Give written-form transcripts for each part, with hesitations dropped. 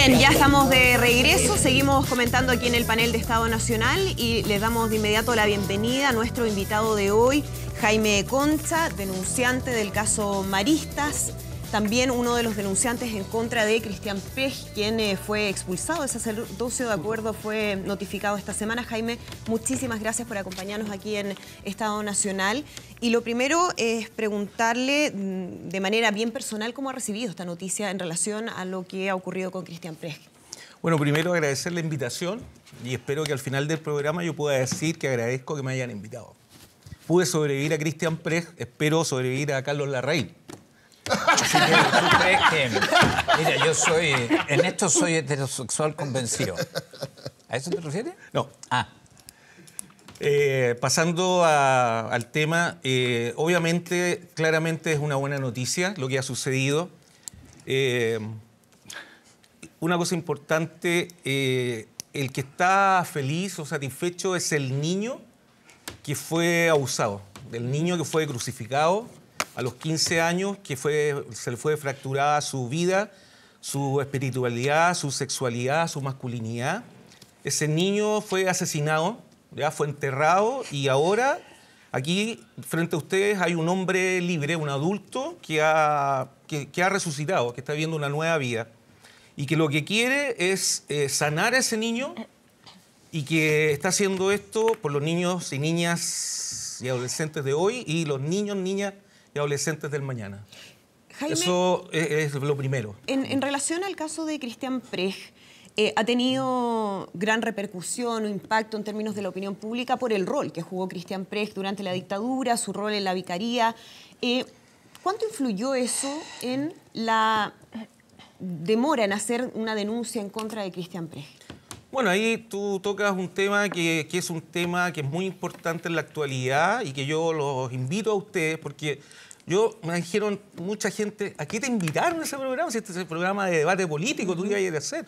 Bien, ya estamos de regreso, seguimos comentando aquí en el panel de Estado Nacional y le damos de inmediato la bienvenida a nuestro invitado de hoy, Jaime Concha, denunciante del caso Maristas, también uno de los denunciantes en contra de Cristian Prej, quien fue expulsado. Ese sacerdocio de acuerdo fue notificado esta semana. Jaime, muchísimas gracias por acompañarnos aquí en Estado Nacional. Y lo primero es preguntarle de manera bien personal cómo ha recibido esta noticia en relación a lo que ha ocurrido con Cristian Prej. Bueno, primero agradecer la invitación y espero que al final del programa yo pueda decir que agradezco que me hayan invitado. Pude sobrevivir a Cristian Prej, espero sobrevivir a Carlos Larraín. Así que tú crees que... Mira, yo soy... En esto soy heterosexual convencido. ¿A eso te refieres? No. Ah. Pasando al tema, obviamente, claramente es una buena noticia lo que ha sucedido. Una cosa importante, el que está feliz o satisfecho es el niño que fue abusado, el niño que fue crucificado a los 15 años, que se le fue fracturada su vida, su espiritualidad, su sexualidad, su masculinidad. Ese niño fue asesinado, ya fue enterrado y ahora aquí frente a ustedes hay un hombre libre, un adulto que ha resucitado, que está viviendo una nueva vida y que lo que quiere es sanar a ese niño y que está haciendo esto por los niños y niñas y adolescentes de hoy y los niños, niñas y adolescentes del mañana. Jaime, eso es lo primero. En relación al caso de Cristian Prej, ha tenido gran repercusión o impacto en términos de la opinión pública por el rol que jugó Cristian Prej durante la dictadura, su rol en la vicaría. ¿Cuánto influyó eso en la demora en hacer una denuncia en contra de Cristian Prej? Bueno, ahí tú tocas un tema que es un tema que es muy importante en la actualidad y que yo los invito a ustedes porque me dijeron mucha gente, ¿a qué te invitaron a ese programa? Si este es el programa de debate político, tú ibas a ir a hacer.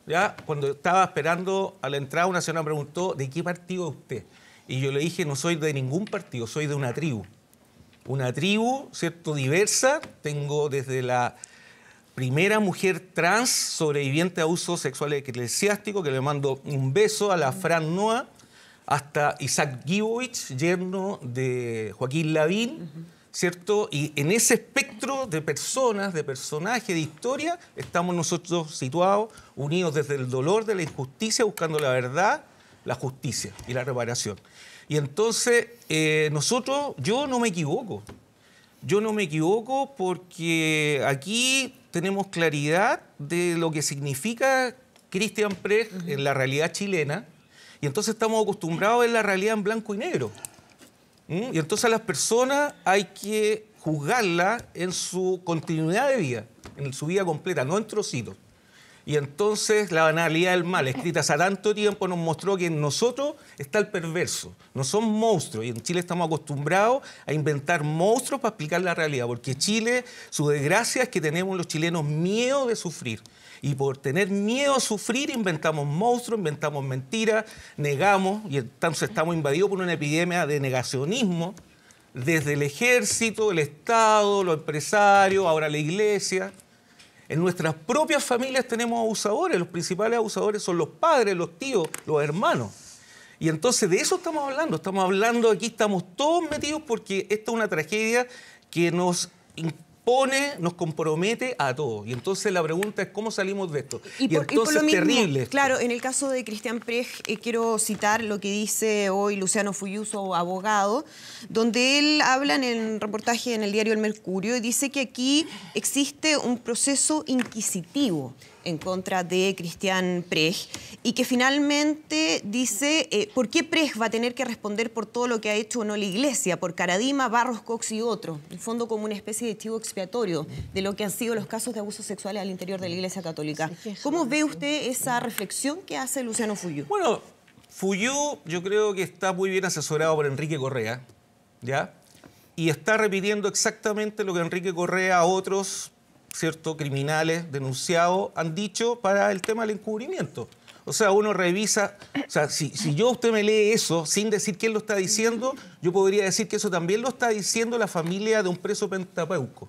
¿Ya? Cuando estaba esperando a la entrada, una señora me preguntó, ¿de qué partido es usted? Y yo le dije, no soy de ningún partido, soy de una tribu. Una tribu, ¿cierto?, diversa. Tengo desde la primera mujer trans sobreviviente de abuso sexual eclesiástico, que le mando un beso, a la Fran Noa, hasta Isaac Gibovich, yerno de Joaquín Lavín, ¿cierto? Y en ese espectro de personas, de personajes, de historia, estamos nosotros situados, unidos desde el dolor de la injusticia, buscando la verdad, la justicia y la reparación. Y entonces, yo no me equivoco. Yo no me equivoco porque aquí tenemos claridad de lo que significa Cristian Prej en la realidad chilena y entonces estamos acostumbrados a ver la realidad en blanco y negro. Y entonces a las personas hay que juzgarla en su continuidad de vida, en su vida completa, no en trocitos. Y entonces la banalidad del mal, escrita hace tanto tiempo, nos mostró que en nosotros está el perverso. No son monstruos. Y en Chile estamos acostumbrados a inventar monstruos para explicar la realidad. Porque Chile, su desgracia es que tenemos los chilenos miedo de sufrir. Y por tener miedo a sufrir, inventamos monstruos, inventamos mentiras, negamos. Y entonces estamos invadidos por una epidemia de negacionismo. Desde el ejército, el Estado, los empresarios, ahora la iglesia. En nuestras propias familias tenemos abusadores. Los principales abusadores son los padres, los tíos, los hermanos. Y entonces de eso estamos hablando. Estamos hablando, aquí estamos todos metidos porque esta es una tragedia que nos impone, nos compromete a todos. Y entonces la pregunta es cómo salimos de esto. Y entonces es terrible. Claro, en el caso de Cristian Prej, quiero citar lo que dice hoy Luciano Fuyuso, abogado, donde él habla en el reportaje en el diario El Mercurio y dice que aquí existe un proceso inquisitivo en contra de Cristian Prej y que finalmente dice ¿por qué Prej va a tener que responder por todo lo que ha hecho o no la Iglesia? Por Caradima, Barros, Cox y otros. En fondo como una especie de chivo expiatorio de lo que han sido los casos de abusos sexuales al interior de la Iglesia Católica. ¿Cómo ve usted esa reflexión que hace Luciano Fuyú? Bueno, Fuyú yo creo que está muy bien asesorado por Enrique Correa, ¿ya? Y está repitiendo exactamente lo que Enrique Correa, otros, ¿cierto?, criminales denunciados han dicho para el tema del encubrimiento. O sea, uno revisa, o sea, si usted me lee eso sin decir quién lo está diciendo, yo podría decir que eso también lo está diciendo la familia de un preso pentapeuco.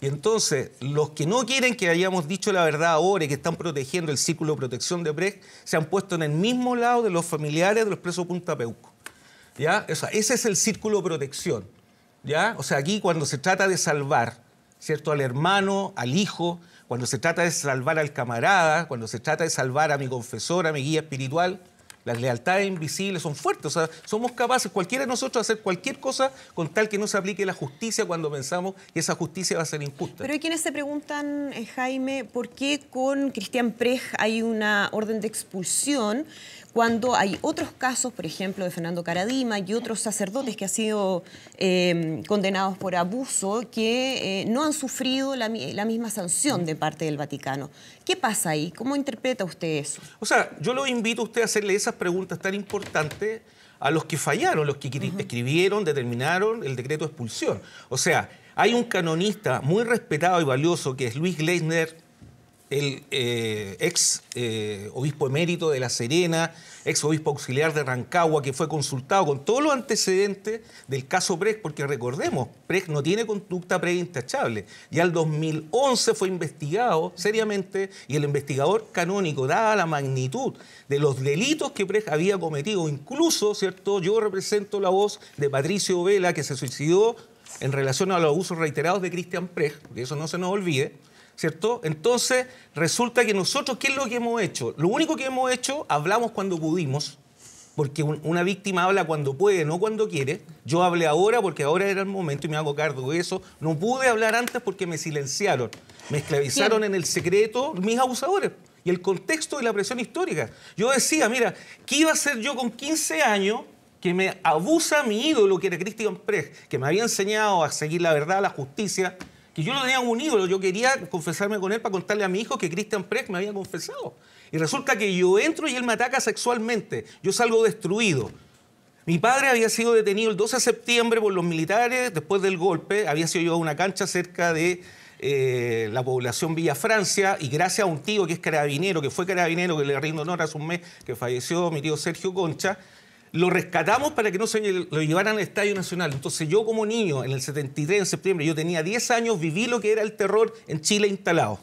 Y entonces, los que no quieren que hayamos dicho la verdad ahora y que están protegiendo el círculo de protección de Brecht, se han puesto en el mismo lado de los familiares de los presos Punta Peuco. ¿Ya? O sea, ese es el círculo de protección. ¿Ya? O sea, aquí cuando se trata de salvar, ¿cierto?, al hermano, al hijo, cuando se trata de salvar al camarada, cuando se trata de salvar a mi confesor, a mi guía espiritual, las lealtades invisibles son fuertes. O sea, somos capaces, cualquiera de nosotros, de hacer cualquier cosa con tal que no se aplique la justicia cuando pensamos que esa justicia va a ser injusta. Pero hay quienes se preguntan, Jaime, ¿por qué con Cristian Precht hay una orden de expulsión cuando hay otros casos, por ejemplo, de Fernando Karadima y otros sacerdotes que han sido condenados por abuso que no han sufrido la misma sanción de parte del Vaticano? ¿Qué pasa ahí? ¿Cómo interpreta usted eso? O sea, yo lo invito a usted a hacerle esas preguntas tan importantes a los que fallaron, los que escribieron, determinaron el decreto de expulsión. O sea, hay un canonista muy respetado y valioso que es Luis Gleisner, el ex obispo emérito de La Serena, ex obispo auxiliar de Rancagua, que fue consultado con todos los antecedentes del caso Precht, porque recordemos, Precht no tiene conducta previa intachable. Ya el 2011 fue investigado seriamente y el investigador canónico, dada la magnitud de los delitos que Precht había cometido, incluso, ¿cierto?, yo represento la voz de Patricio Vela, que se suicidó en relación a los abusos reiterados de Cristian Precht, que eso no se nos olvide, ¿cierto? Entonces, resulta que nosotros, ¿qué es lo que hemos hecho? Lo único que hemos hecho, hablamos cuando pudimos, porque una víctima habla cuando puede, no cuando quiere. Yo hablé ahora porque ahora era el momento y me hago cargo de eso. No pude hablar antes porque me silenciaron. Me esclavizaron en el secreto mis abusadores y el contexto de la presión histórica. Yo decía, mira, ¿qué iba a hacer yo con 15 años que me abusa mi ídolo, que era Cristian Precht, que me había enseñado a seguir la verdad, la justicia, que yo lo tenía un ídolo, yo quería confesarme con él para contarle a mi hijo que Cristian Precht me había confesado. Y resulta que yo entro y él me ataca sexualmente, yo salgo destruido. Mi padre había sido detenido el 12 de septiembre por los militares después del golpe, había sido llevado a una cancha cerca de la población Villa Francia, y gracias a un tío que es carabinero, que fue carabinero, que le rindo honor hace un mes, que falleció, mi tío Sergio Concha, lo rescatamos para que no se lo llevaran al Estadio Nacional. Entonces yo como niño, en el 73, en septiembre, yo tenía 10 años, viví lo que era el terror en Chile instalado.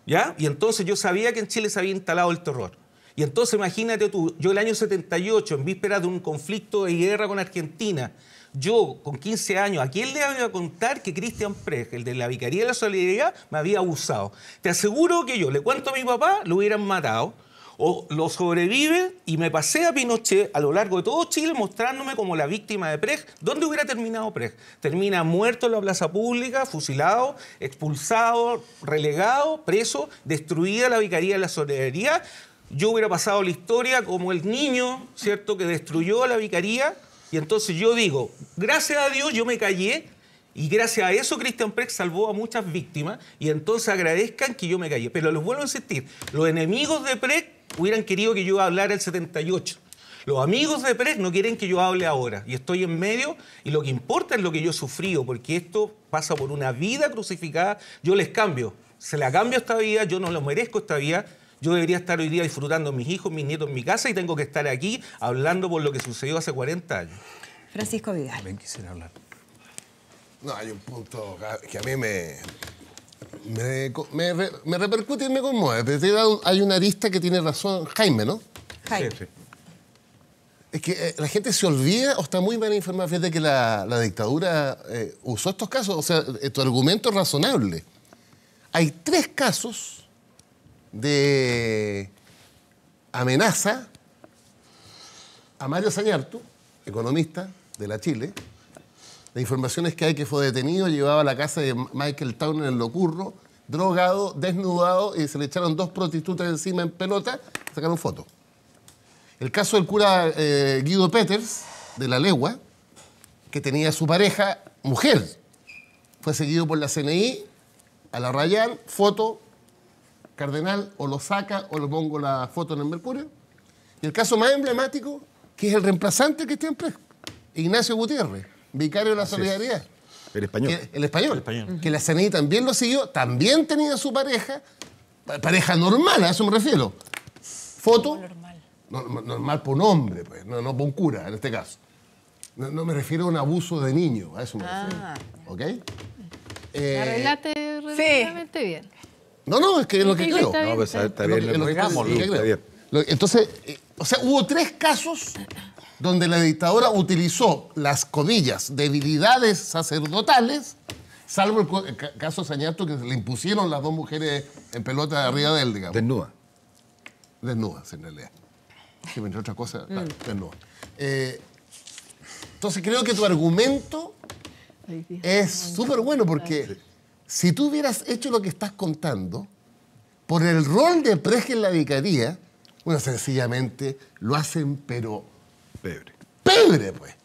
¿Ya? Y entonces yo sabía que en Chile se había instalado el terror. Y entonces imagínate tú, yo el año 78, en vísperas de un conflicto de guerra con Argentina, yo con 15 años, ¿a quién le iba a contar que Cristian Precht, el de la Vicaría de la Solidaridad, me había abusado? Te aseguro que yo le cuento a mi papá, lo hubieran matado, o lo sobrevive y me pasé a Pinochet a lo largo de todo Chile mostrándome como la víctima de Precht. ¿Dónde hubiera terminado Precht? Termina muerto en la plaza pública, fusilado, expulsado, relegado, preso, destruida la Vicaría de la Solidaridad. Yo hubiera pasado la historia como el niño, ¿cierto?, que destruyó a la Vicaría. Y entonces yo digo, gracias a Dios yo me callé, y gracias a eso Cristian Precht salvó a muchas víctimas, y entonces agradezcan que yo me callé. Pero les vuelvo a insistir, los enemigos de Precht hubieran querido que yo hablara el 78. Los amigos de Precht no quieren que yo hable ahora. Y estoy en medio, y lo que importa es lo que yo he sufrido, porque esto pasa por una vida crucificada. Yo les cambio. Se la cambio esta vida, yo no lo merezco esta vida. Yo debería estar hoy día disfrutando de mis hijos, mis nietos en mi casa, y tengo que estar aquí hablando por lo que sucedió hace 40 años. Francisco Vidal. También quisiera hablar. No, hay un punto que a mí me repercute y me conmueve. Pero hay una arista que tiene razón Jaime, ¿no? Jaime. Sí, sí. Es que la gente se olvida o está muy bien informada. Fíjate que la dictadura usó estos casos. O sea, tu argumento es razonable. Hay 3 casos de amenaza a Mario Sañartu, economista de la Chile. La información es que hay que fue detenido, llevado a la casa de Michael Town en Locurro, drogado, desnudado, y se le echaron 2 prostitutas encima en pelota, sacaron fotos. El caso del cura Guido Peters, de La Legua, que tenía a su pareja, mujer. Fue seguido por la CNI, a la Rayán, foto, cardenal, o lo saca o lo pongo la foto en el Mercurio. Y el caso más emblemático, que es el reemplazante que siempre, Ignacio Gutiérrez, vicario de la Solidaridad. El español. El español. Que la CNI también lo siguió, también tenía su pareja normal, a eso me refiero. Foto, normal por un hombre, pues, no por un cura en este caso. No me refiero a un abuso de niño, a eso me refiero. ¿Ok? Arreglate relativamente bien. No, es que es lo que Sí, creo. está bien, No, pues está Es lo bien. que- es lo que- Oigámoslo. lo que Está creo. bien. Entonces, o sea, hubo 3 casos donde la dictadura utilizó las comillas debilidades sacerdotales, salvo el caso Sañato, que le impusieron las 2 mujeres en pelota de arriba de él, digamos. Desnuda. Desnudas, en realidad. Sí, entre otras cosas, claro, desnudas. Entonces creo que tu argumento Ay, Dios. es súper bueno, porque si tú hubieras hecho lo que estás contando, por el rol de Preje en la vicaría, bueno, sencillamente lo hacen, pero pebre, pues.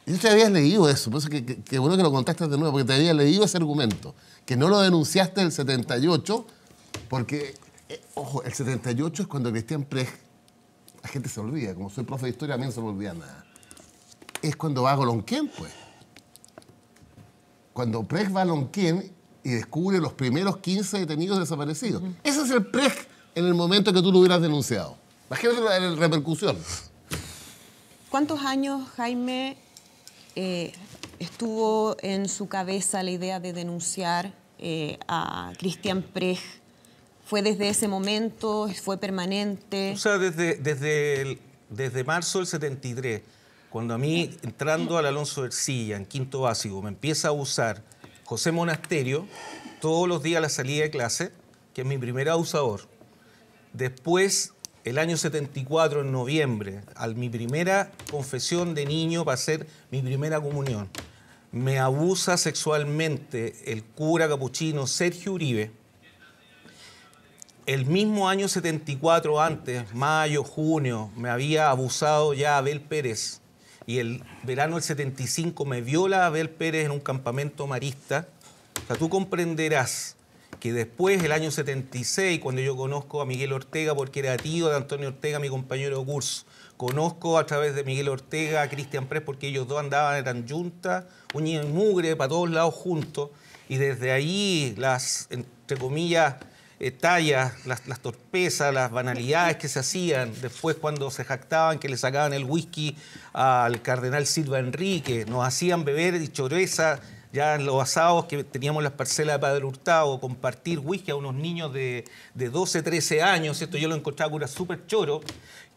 Y tú te habías leído eso, por eso que bueno que lo contaste de nuevo, porque te había leído ese argumento, que no lo denunciaste en el 78, porque, ojo, el 78 es cuando Cristian Preje, la gente se olvida, como soy profe de historia, a mí no se me olvida nada. Es cuando va a Golonquén, pues. Cuando Preje va a Lonquén y descubre los primeros 15 detenidos desaparecidos. Ese es el Preje en el momento que tú lo hubieras denunciado. Imagínate la repercusión. ¿Cuántos años, Jaime, estuvo en su cabeza la idea de denunciar a Cristian Preje? ¿Fue desde ese momento? ¿Fue permanente? O sea, desde marzo del 73, cuando a mí, entrando al Alonso Ercilla, en quinto básico, me empieza a usar José Monasterio, todos los días a la salida de clase, que es mi primer abusador. Después, el año 74, en noviembre, a mi primera confesión de niño para hacer mi primera comunión, me abusa sexualmente el cura capuchino Sergio Uribe. El mismo año 74, antes, mayo, junio, me había abusado ya Abel Pérez. Y el verano del 75 me viola Abel Pérez en un campamento marista. O sea, tú comprenderás que después, el año 76, cuando yo conozco a Miguel Ortega, porque era tío de Antonio Ortega, mi compañero de curso, conozco a través de Miguel Ortega a Cristian Preje, porque ellos dos andaban, eran yunta, uña y mugre, para todos lados juntos. Y desde ahí las, entre comillas, tallas, las torpezas, las banalidades que se hacían, después cuando se jactaban que le sacaban el whisky al cardenal Silva Enrique, nos hacían beber y choreza ya en los asados que teníamos las parcelas de Padre Hurtado, compartir whisky a unos niños de 12, 13 años, ¿cierto? Yo lo encontraba que era súper choro,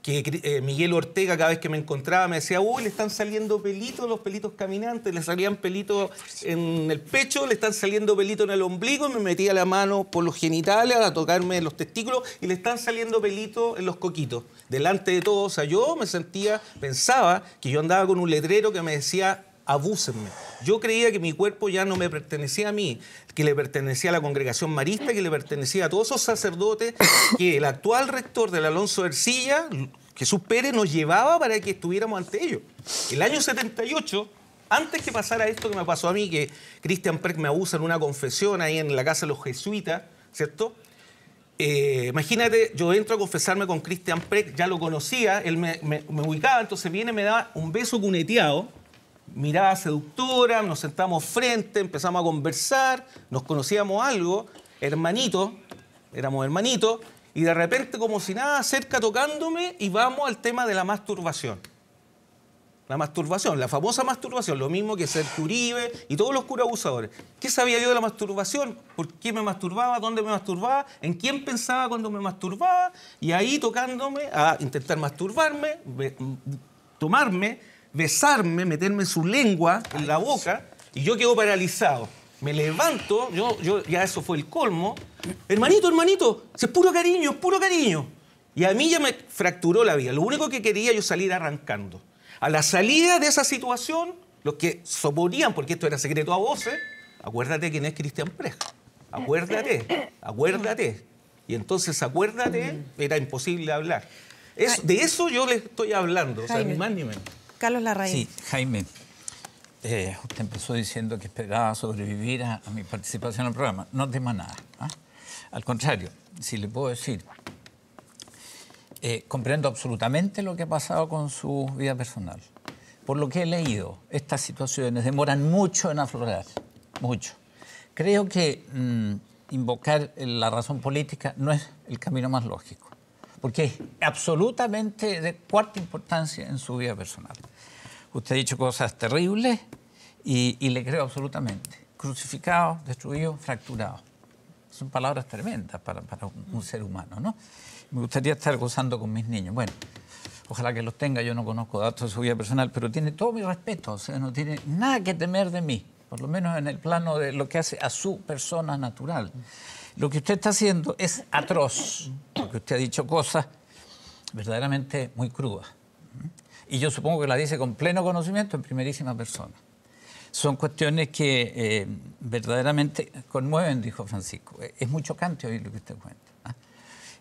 que Miguel Ortega cada vez que me encontraba me decía, uy, le están saliendo pelitos, los pelitos caminantes, le salían pelitos en el pecho, le están saliendo pelitos en el ombligo, y me metía la mano por los genitales a tocarme los testículos y le están saliendo pelitos en los coquitos. Delante de todos, o sea, yo me sentía, pensaba que yo andaba con un letrero que me decía, abúsenme. Yo creía que mi cuerpo ya no me pertenecía a mí, que le pertenecía a la congregación marista, que le pertenecía a todos esos sacerdotes que el actual rector del Alonso Ercilla, Jesús Pérez, nos llevaba para que estuviéramos ante ellos. El año 78, antes que pasara esto que me pasó a mí, que Cristian Preje me abusa en una confesión ahí en la casa de los jesuitas, ¿cierto? Imagínate, yo entro a confesarme con Cristian Preje, ya lo conocía, él me ubicaba, entonces viene y me da un beso cuneteado, mirada seductora, nos sentamos frente, empezamos a conversar, nos conocíamos algo, hermanitos, éramos hermanitos, y de repente, como si nada, acerca tocándome y vamos al tema de la masturbación. La masturbación, la famosa masturbación, lo mismo que Sergio Uribe y todos los curas abusadores. ¿Qué sabía yo de la masturbación? ¿Por qué me masturbaba? ¿Dónde me masturbaba? ¿En quién pensaba cuando me masturbaba? Y ahí tocándome a intentar masturbarme, tomarme, besarme, meterme su lengua en la boca, y yo quedo paralizado. Me levanto, yo ya eso fue el colmo. Hermanito, si es puro cariño, es puro cariño. Y a mí ya me fracturó la vida. Lo único que quería yo salir arrancando. A la salida de esa situación, los que soponían, porque esto era secreto a voces, acuérdate quién es Cristian Preje. Acuérdate. Y entonces, acuérdate, era imposible hablar. De eso yo les estoy hablando, o sea, ni más ni menos. Carlos Larraín. Sí, Jaime, usted empezó diciendo que esperaba sobrevivir a mi participación en el programa. No tema nada. ¿Ah? Al contrario, si le puedo decir, comprendo absolutamente lo que ha pasado con su vida personal. Por lo que he leído, estas situaciones demoran mucho en aflorar, mucho. Creo que invocar la razón política no es el camino más lógico, porque es absolutamente de cuarta importancia en su vida personal. Usted ha dicho cosas terribles Y le creo absolutamente. Crucificado, destruido, fracturado. Son palabras tremendas para un ser humano, ¿no? Me gustaría estar gozando con mis niños. Bueno, ojalá que los tenga. Yo no conozco datos de su vida personal, pero tiene todo mi respeto. O sea, no tiene nada que temer de mí, por lo menos en el plano de lo que hace a su persona natural. Lo que usted está haciendo es atroz, porque usted ha dicho cosas verdaderamente muy crudas. Y yo supongo que la dice con pleno conocimiento en primerísima persona. Son cuestiones que verdaderamente conmueven, dijo Francisco. Es muy chocante oír lo que usted cuenta.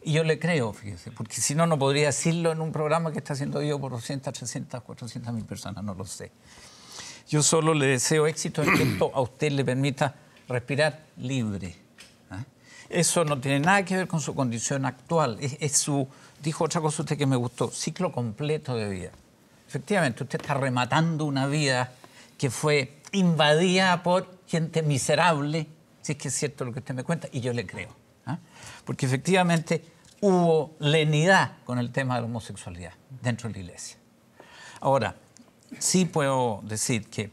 Y yo le creo, fíjese, porque si no, no podría decirlo en un programa que está siendo oído por 200, 300, 400 mil personas, no lo sé. Yo solo le deseo éxito en que esto a usted le permita respirar libre. Eso no tiene nada que ver con su condición actual. Es su, dijo otra cosa usted que me gustó, ciclo completo de vida. Efectivamente, usted está rematando una vida que fue invadida por gente miserable, si es que es cierto lo que usted me cuenta, y yo le creo. Porque efectivamente hubo lenidad con el tema de la homosexualidad dentro de la Iglesia. Ahora, sí puedo decir que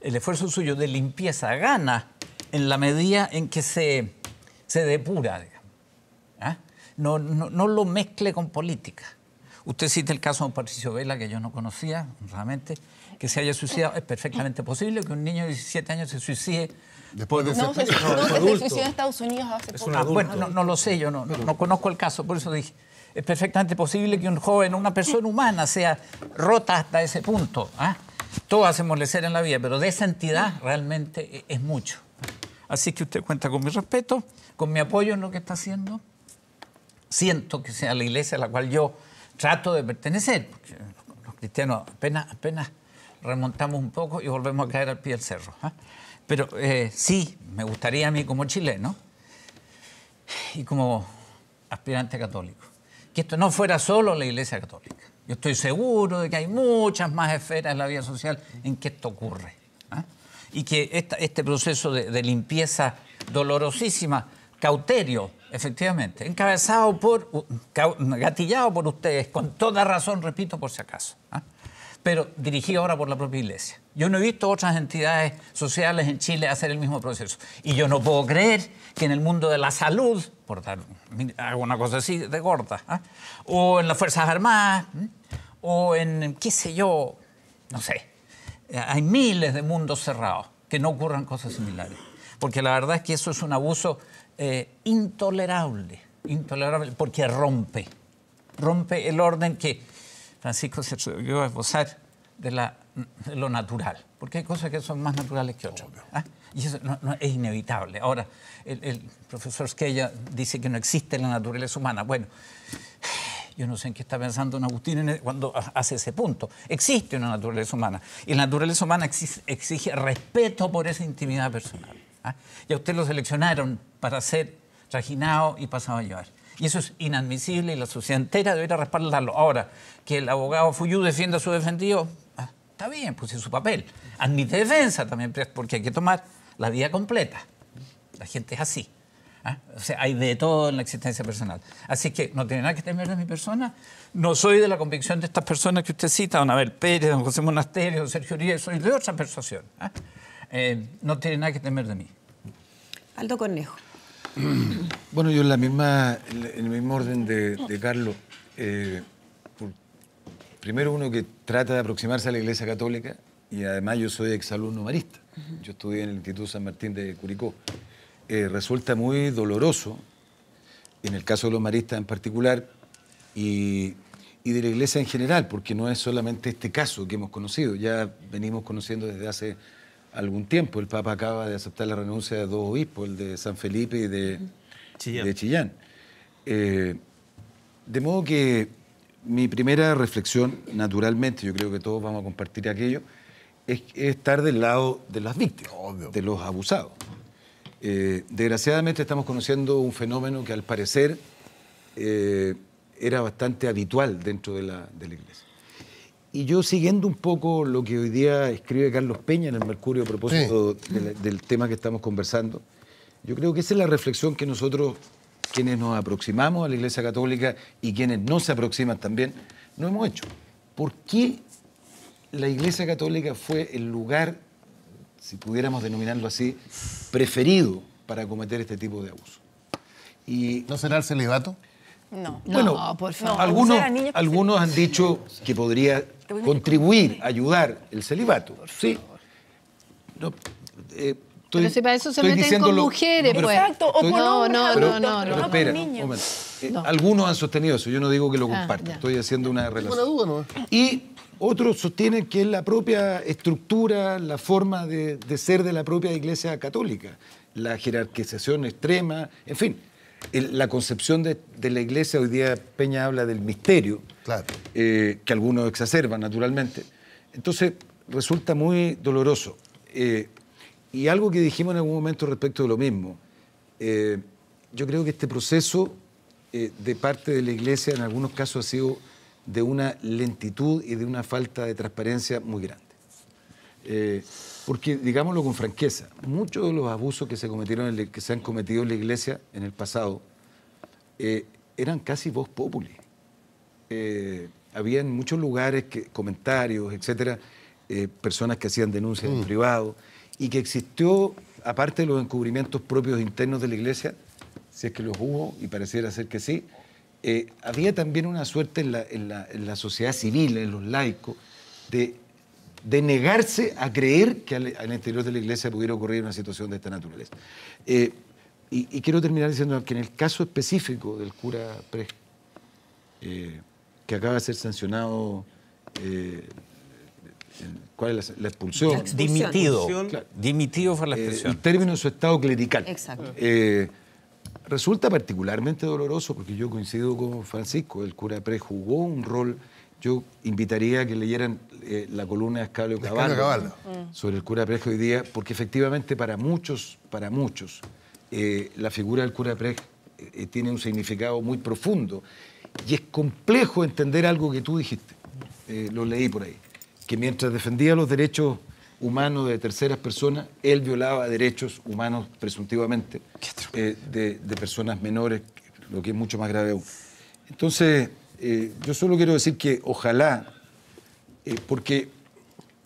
el esfuerzo suyo de limpieza gana en la medida en que se depura, digamos. No lo mezcle con política. Usted cita el caso de Patricio Vela, que yo no conocía, realmente, que se haya suicidado. Es perfectamente posible que un niño de 17 años se suicide. Después de No, se suicidó en Estados Unidos hace poco. Bueno, no lo sé, yo no conozco el caso, por eso dije. Es perfectamente posible que un joven, una persona humana, sea rota hasta ese punto. Todos hacemos lecer en la vida, pero de esa entidad realmente es mucho. Así que usted cuenta con mi respeto, con mi apoyo en lo que está haciendo. Siento que sea la iglesia a la cual yo trato de pertenecer, porque los cristianos apenas remontamos un poco y volvemos a caer al pie del cerro. Pero sí, me gustaría a mí como chileno y como aspirante católico, que esto no fuera solo la Iglesia Católica. Yo estoy seguro de que hay muchas más esferas en la vida social en que esto ocurre. Y que este proceso de limpieza dolorosísima, cauterio, efectivamente, gatillado por ustedes, con toda razón, repito, por si acaso, pero dirigido ahora por la propia Iglesia. Yo no he visto otras entidades sociales en Chile hacer el mismo proceso. Y yo no puedo creer que en el mundo de la salud, por dar alguna cosa así de gorda, o en las Fuerzas Armadas, o en, qué sé yo, no sé, hay miles de mundos cerrados que no ocurran cosas similares. Porque la verdad es que eso es un abuso intolerable, porque rompe el orden que Francisco se atrevió a esbozar de lo natural, porque hay cosas que son más naturales que otras. Y eso no es inevitable. Ahora, el profesor Squella dice que no existe la naturaleza humana. Bueno, yo no sé en qué está pensando don Agustín cuando hace ese punto. Existe una naturaleza humana, y la naturaleza humana exige respeto por esa intimidad personal. Y a usted lo seleccionaron para ser trajinado y pasado a llevar. Y eso es inadmisible y la sociedad entera debería respaldarlo. Ahora, que el abogado Fuyú defienda a su defendido, está bien, pues es su papel. Admite defensa también, porque hay que tomar la vida completa. La gente es así. O sea, hay de todo en la existencia personal. Así que no tiene nada que temer de mi persona. No soy de la convicción de estas personas que usted cita, don Abel Pérez, don José Monasterio, don Sergio Uribe, soy de otra persuasión. No tiene nada que temer de mí. Aldo Cornejo. Bueno, yo en el mismo orden de Carlos. Primero, uno que trata de aproximarse a la Iglesia Católica, y además yo soy exalumno marista. Yo estudié en el Instituto San Martín de Curicó. Resulta muy doloroso, en el caso de los maristas en particular, y de la Iglesia en general, porque no es solamente este caso que hemos conocido, ya venimos conociendo desde hace algún tiempo. El Papa acaba de aceptar la renuncia de 2 obispos, el de San Felipe y de Chillán. De modo que mi primera reflexión, naturalmente, yo creo que todos vamos a compartir aquello, es estar del lado de las víctimas, de los abusados. Desgraciadamente estamos conociendo un fenómeno que al parecer era bastante habitual dentro de la Iglesia. Y yo, siguiendo un poco lo que hoy día escribe Carlos Peña en el Mercurio a propósito del tema que estamos conversando, yo creo que esa es la reflexión que nosotros, quienes nos aproximamos a la Iglesia Católica y quienes no se aproximan también, no hemos hecho. ¿Por qué la Iglesia Católica fue el lugar si pudiéramos denominarlo así, preferido para cometer este tipo de abuso. Y, ¿No será el celibato? No. bueno, No, por favor. algunos han dicho que podría contribuir, ayudar el celibato. Sí. No, Pero si para eso se estoy meten con diciéndolo- mujeres, pero- pues. Exacto, o con No, hombres no, adultos, no, pero Pero no espera, con un niños. momento. No. Algunos han sostenido eso, yo no digo que lo compartan, ya. estoy haciendo una relación. Buena duda, ¿no? Y otros sostienen que es la propia estructura, la forma de ser de la propia Iglesia Católica, la jerarquización extrema, en fin, la concepción de la Iglesia. Hoy día Peña habla del misterio, Claro. que algunos exacerban naturalmente. Entonces resulta muy doloroso. Y algo que dijimos en algún momento respecto de lo mismo, yo creo que este proceso de parte de la Iglesia en algunos casos ha sido de una lentitud y de una falta de transparencia muy grande. Porque, digámoslo con franqueza, muchos de los abusos que se han cometido en la Iglesia en el pasado eran casi vox populi. Había en muchos lugares comentarios, etcétera, personas que hacían denuncias en privado, y que existió, aparte de los encubrimientos propios internos de la Iglesia, si es que los hubo, y pareciera ser que sí, había también una suerte en la sociedad civil, en los laicos, de negarse a creer que al interior de la Iglesia pudiera ocurrir una situación de esta naturaleza. Y quiero terminar diciendo que en el caso específico del cura Prej, que acaba de ser sancionado, ¿cuál es la expulsión? Dimitido. Claro. Dimitido fue la expresión. El término de su estado clerical. Exacto. Resulta particularmente doloroso porque yo coincido con Francisco, el cura Prej jugó un rol. Yo invitaría a que leyeran la columna de Escabio Caballo sobre el cura Prej hoy día, porque efectivamente para muchos, la figura del cura Prej tiene un significado muy profundo y es complejo entender algo que tú dijiste, lo leí por ahí, que mientras defendía los derechos humanos de terceras personas, él violaba derechos humanos presuntivamente de personas menores, lo que es mucho más grave aún. Entonces, yo solo quiero decir que ojalá, porque,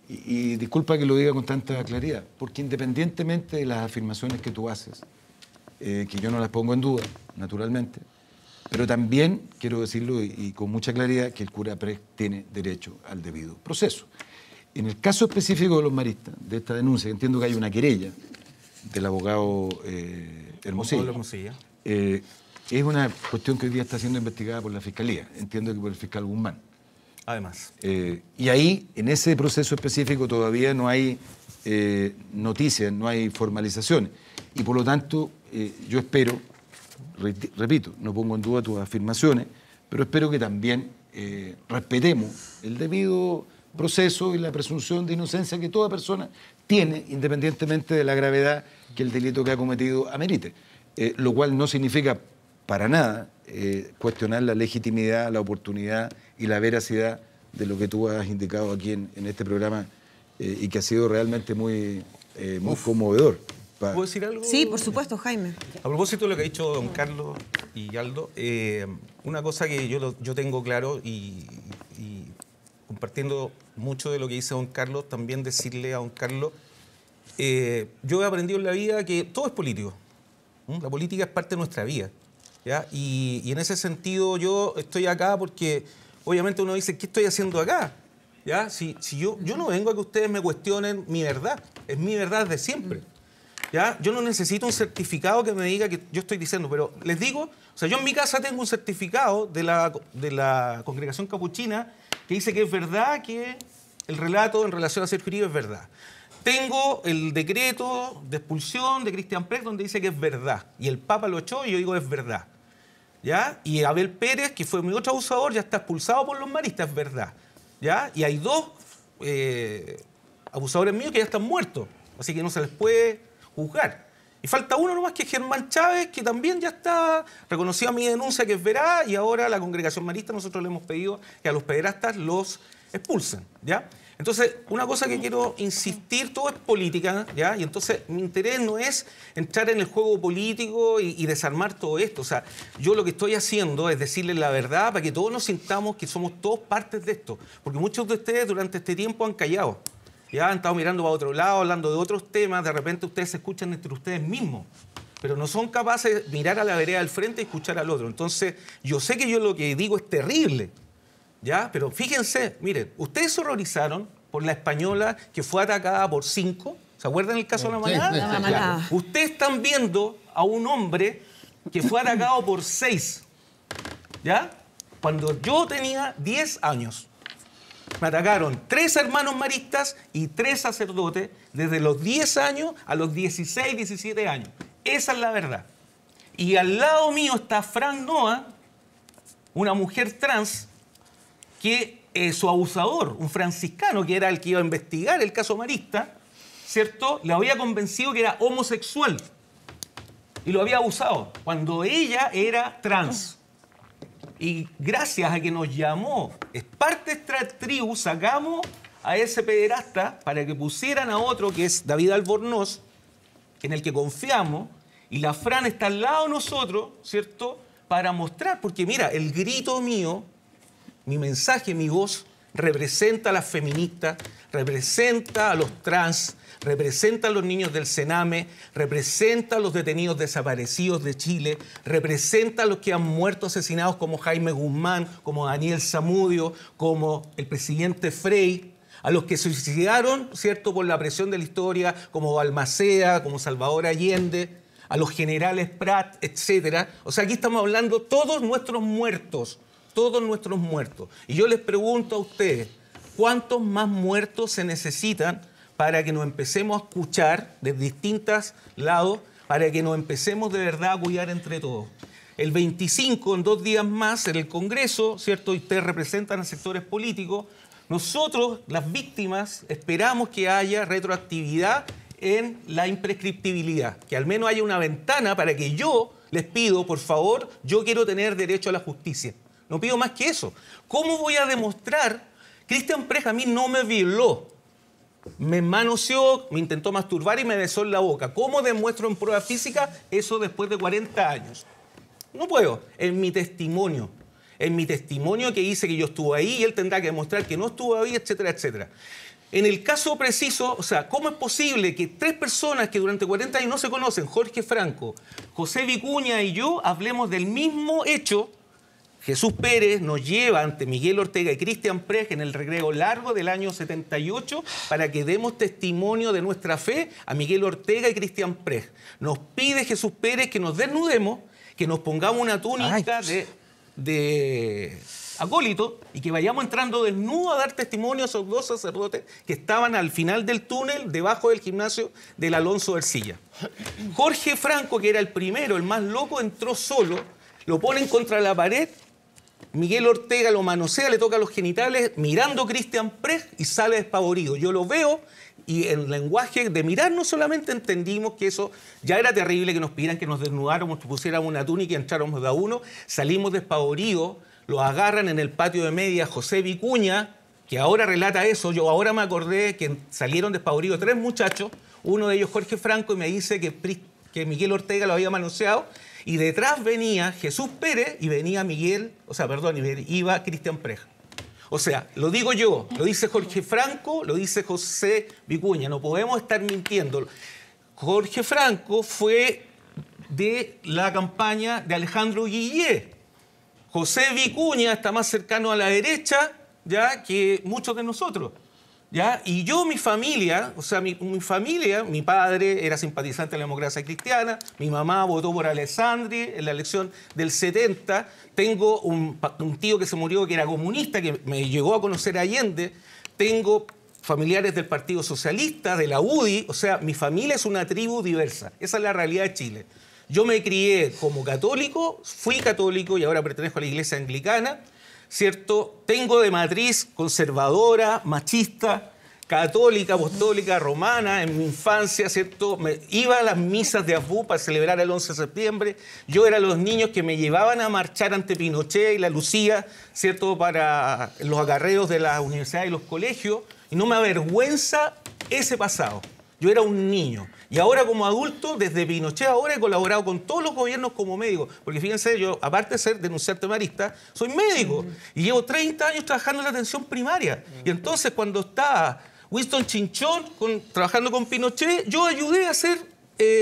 y disculpa que lo diga con tanta claridad, porque independientemente de las afirmaciones que tú haces, que yo no las pongo en duda, naturalmente, pero también quiero decirlo y con mucha claridad que el cura Prej tiene derecho al debido proceso. En el caso específico de los maristas, de esta denuncia, entiendo que hay una querella del abogado Hermosilla. Hermosilla. Es una cuestión que hoy día está siendo investigada por la Fiscalía, entiendo que por el fiscal Guzmán. Además. Y ahí, en ese proceso específico, todavía no hay noticias, no hay formalizaciones. Y por lo tanto, yo espero, repito, no pongo en duda tus afirmaciones, pero espero que también respetemos el debido proceso y la presunción de inocencia que toda persona tiene, independientemente de la gravedad que el delito que ha cometido amerite. Lo cual no significa para nada cuestionar la legitimidad, la oportunidad y la veracidad de lo que tú has indicado aquí en este programa y que ha sido realmente muy conmovedor. ¿Puedo decir algo? Sí, por supuesto, Jaime. A propósito de lo que ha dicho don Carlos y Aldo, una cosa que yo tengo claro y compartiendo mucho de lo que dice don Carlos, también decirle a don Carlos, yo he aprendido en la vida que todo es político. La política es parte de nuestra vida, ¿ya? Y en ese sentido yo estoy acá porque obviamente uno dice, ¿qué estoy haciendo acá? ¿Ya? Si yo no vengo a que ustedes me cuestionen mi verdad, es mi verdad de siempre. ¿Ya? Yo no necesito un certificado que me diga que yo estoy diciendo, pero les digo, o sea, yo en mi casa tengo un certificado de la congregación capuchina que dice que es verdad que el relato en relación a Sergio Uribe es verdad. Tengo el decreto de expulsión de Cristian Prej donde dice que es verdad. Y el Papa lo echó y yo digo es verdad. ¿Ya? Y Abel Pérez, que fue mi otro abusador, ya está expulsado por los maristas, es verdad. ¿Ya? Y hay dos abusadores míos que ya están muertos. Así que no se les puede juzgar. Y falta uno nomás, que es Germán Chávez, que también ya está reconocido a mi denuncia que es veraz, y ahora la congregación marista nosotros le hemos pedido que a los pederastas los expulsen, ¿ya? Entonces, una cosa que quiero insistir, todo es política, ¿ya? Y entonces mi interés no es entrar en el juego político y desarmar todo esto. O sea, yo lo que estoy haciendo es decirles la verdad para que todos nos sintamos que somos todos partes de esto. Porque muchos de ustedes durante este tiempo han callado. ya han estado mirando para otro lado, hablando de otros temas, de repente ustedes se escuchan entre ustedes mismos, pero no son capaces de mirar a la vereda del frente y escuchar al otro. Entonces, yo sé que yo lo que digo es terrible, ¿ya? Pero fíjense, miren, ustedes se horrorizaron por la española que fue atacada por 5. ¿Se acuerdan el caso de la manada? La manada. Claro. Ustedes están viendo a un hombre que fue atacado por 6, ¿ya? Cuando yo tenía 10 años. Me atacaron 3 hermanos maristas y 3 sacerdotes desde los 10 años a los 16, 17 años. Esa es la verdad. Y al lado mío está Fran Noa, una mujer trans, que su abusador, un franciscano que era el que iba a investigar el caso marista, ¿cierto?, le había convencido que era homosexual y lo había abusado cuando ella era trans. Y gracias a que nos llamó, es parte de esta tribu, sacamos a ese pederasta para que pusieran a otro, que es David Albornoz, en el que confiamos, y la Fran está al lado de nosotros, ¿cierto?, para mostrar, porque mira, el grito mío, mi mensaje, mi voz, representa a las feministas, representa a los trans, representa a los niños del Sename, representa a los detenidos desaparecidos de Chile, representa a los que han muerto asesinados como Jaime Guzmán, como Daniel Zamudio, como el presidente Frey, a los que se suicidaron, ¿cierto?, por la presión de la historia, como Balmaceda, como Salvador Allende, a los generales Prat, etc. O sea, aquí estamos hablando todos nuestros muertos. Y yo les pregunto a ustedes, ¿cuántos más muertos se necesitan para que nos empecemos a escuchar de distintos lados, para que nos empecemos de verdad a cuidar entre todos? El 25, en 2 días más, en el Congreso, ¿cierto?, y ustedes representan a sectores políticos, nosotros, las víctimas, esperamos que haya retroactividad en la imprescriptibilidad, que al menos haya una ventana para que yo les pido, por favor, yo quiero tener derecho a la justicia. No pido más que eso. ¿Cómo voy a demostrar? Cristian Prech a mí no me violó, me manoseó, me intentó masturbar y me besó en la boca. ¿Cómo demuestro en prueba física eso después de 40 años? No puedo. En mi testimonio que dice que yo estuve ahí y él tendrá que demostrar que no estuvo ahí, etcétera, etcétera. En el caso preciso, o sea, ¿cómo es posible que 3 personas que durante 40 años no se conocen, Jorge Franco, José Vicuña y yo, hablemos del mismo hecho? Jesús Pérez nos lleva ante Miguel Ortega y Cristian Prech en el recreo largo del año 78 para que demos testimonio de nuestra fe a Miguel Ortega y Cristian Prech. Nos pide Jesús Pérez que nos desnudemos, que nos pongamos una túnica de acólito y que vayamos entrando desnudos a dar testimonio a esos 2 sacerdotes que estaban al final del túnel debajo del gimnasio del Alonso Ercilla. Jorge Franco, que era el primero, el más loco, entró solo, lo ponen contra la pared, Miguel Ortega lo manosea, le toca los genitales, mirando a Cristian Prech y sale despavorido. Yo lo veo y en lenguaje de mirar no solamente entendimos que eso ya era terrible, que nos pidieran que nos desnudáramos, que pusiéramos una túnica y entráramos de a uno, salimos despavoridos, lo agarran en el patio de media José Vicuña, que ahora relata eso. Yo ahora me acordé que salieron despavoridos 3 muchachos, uno de ellos Jorge Franco, y me dice que Miguel Ortega lo había manoseado, y detrás venía Jesús Pérez y venía iba Cristian Prech. O sea, lo digo yo, lo dice Jorge Franco, lo dice José Vicuña, no podemos estar mintiendo. Jorge Franco fue de la campaña de Alejandro Guillé. José Vicuña está más cercano a la derecha, ¿ya?, que muchos de nosotros, ¿ya? Y yo, mi familia, mi padre era simpatizante de la democracia cristiana, mi mamá votó por Alessandri en la elección del 70, tengo un tío que se murió que era comunista, que me llegó a conocer a Allende, tengo familiares del Partido Socialista, de la UDI, o sea, mi familia es una tribu diversa, esa es la realidad de Chile. Yo me crié como católico, fui católico y ahora pertenezco a la iglesia anglicana, ¿cierto? Tengo de matriz conservadora, machista, católica, apostólica, romana en mi infancia, ¿cierto? Iba a las misas de Abú para celebrar el 11 de septiembre. Yo era los niños que me llevaban a marchar ante Pinochet y la Lucía, ¿cierto?, para los acarreos de las universidades y los colegios. Y no me avergüenza ese pasado. Yo era un niño. Y ahora como adulto, desde Pinochet ahora he colaborado con todos los gobiernos como médico. Porque fíjense, yo, aparte de ser denunciante marista, soy médico. Y llevo 30 años trabajando en la atención primaria. Y entonces cuando está Winston Chinchón, trabajando con Pinochet, yo ayudé a hacer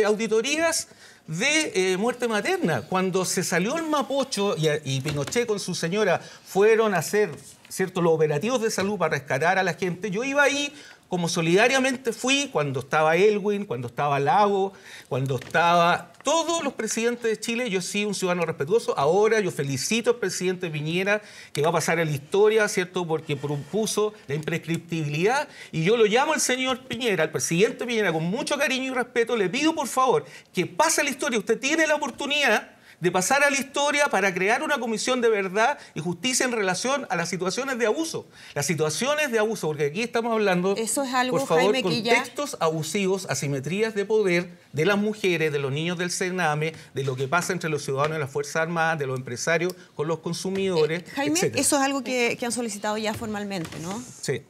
auditorías de muerte materna. Cuando se salió el Mapocho y Pinochet con su señora fueron a hacer los operativos de salud para rescatar a la gente, yo iba ahí como solidariamente fui cuando estaba Elwin, cuando estaba Lago, cuando estaba todos los presidentes de Chile. Yo sí, un ciudadano respetuoso. Ahora yo felicito al presidente Piñera, que va a pasar a la historia, ¿cierto?, porque propuso la imprescriptibilidad. Y yo lo llamo al señor Piñera, al presidente Piñera, con mucho cariño y respeto. Le pido, por favor, que pase a la historia. Usted tiene la oportunidad de pasar a la historia para crear una comisión de verdad y justicia en relación a las situaciones de abuso. Las situaciones de abuso, porque aquí estamos hablando, eso es algo, por favor, Jaime, que contextos abusivos, asimetrías de poder de las mujeres, de los niños del Sename, de lo que pasa entre los ciudadanos de las Fuerzas Armadas, de los empresarios con los consumidores, Jaime, etcétera. eso es algo que han solicitado ya formalmente, ¿no? Sí.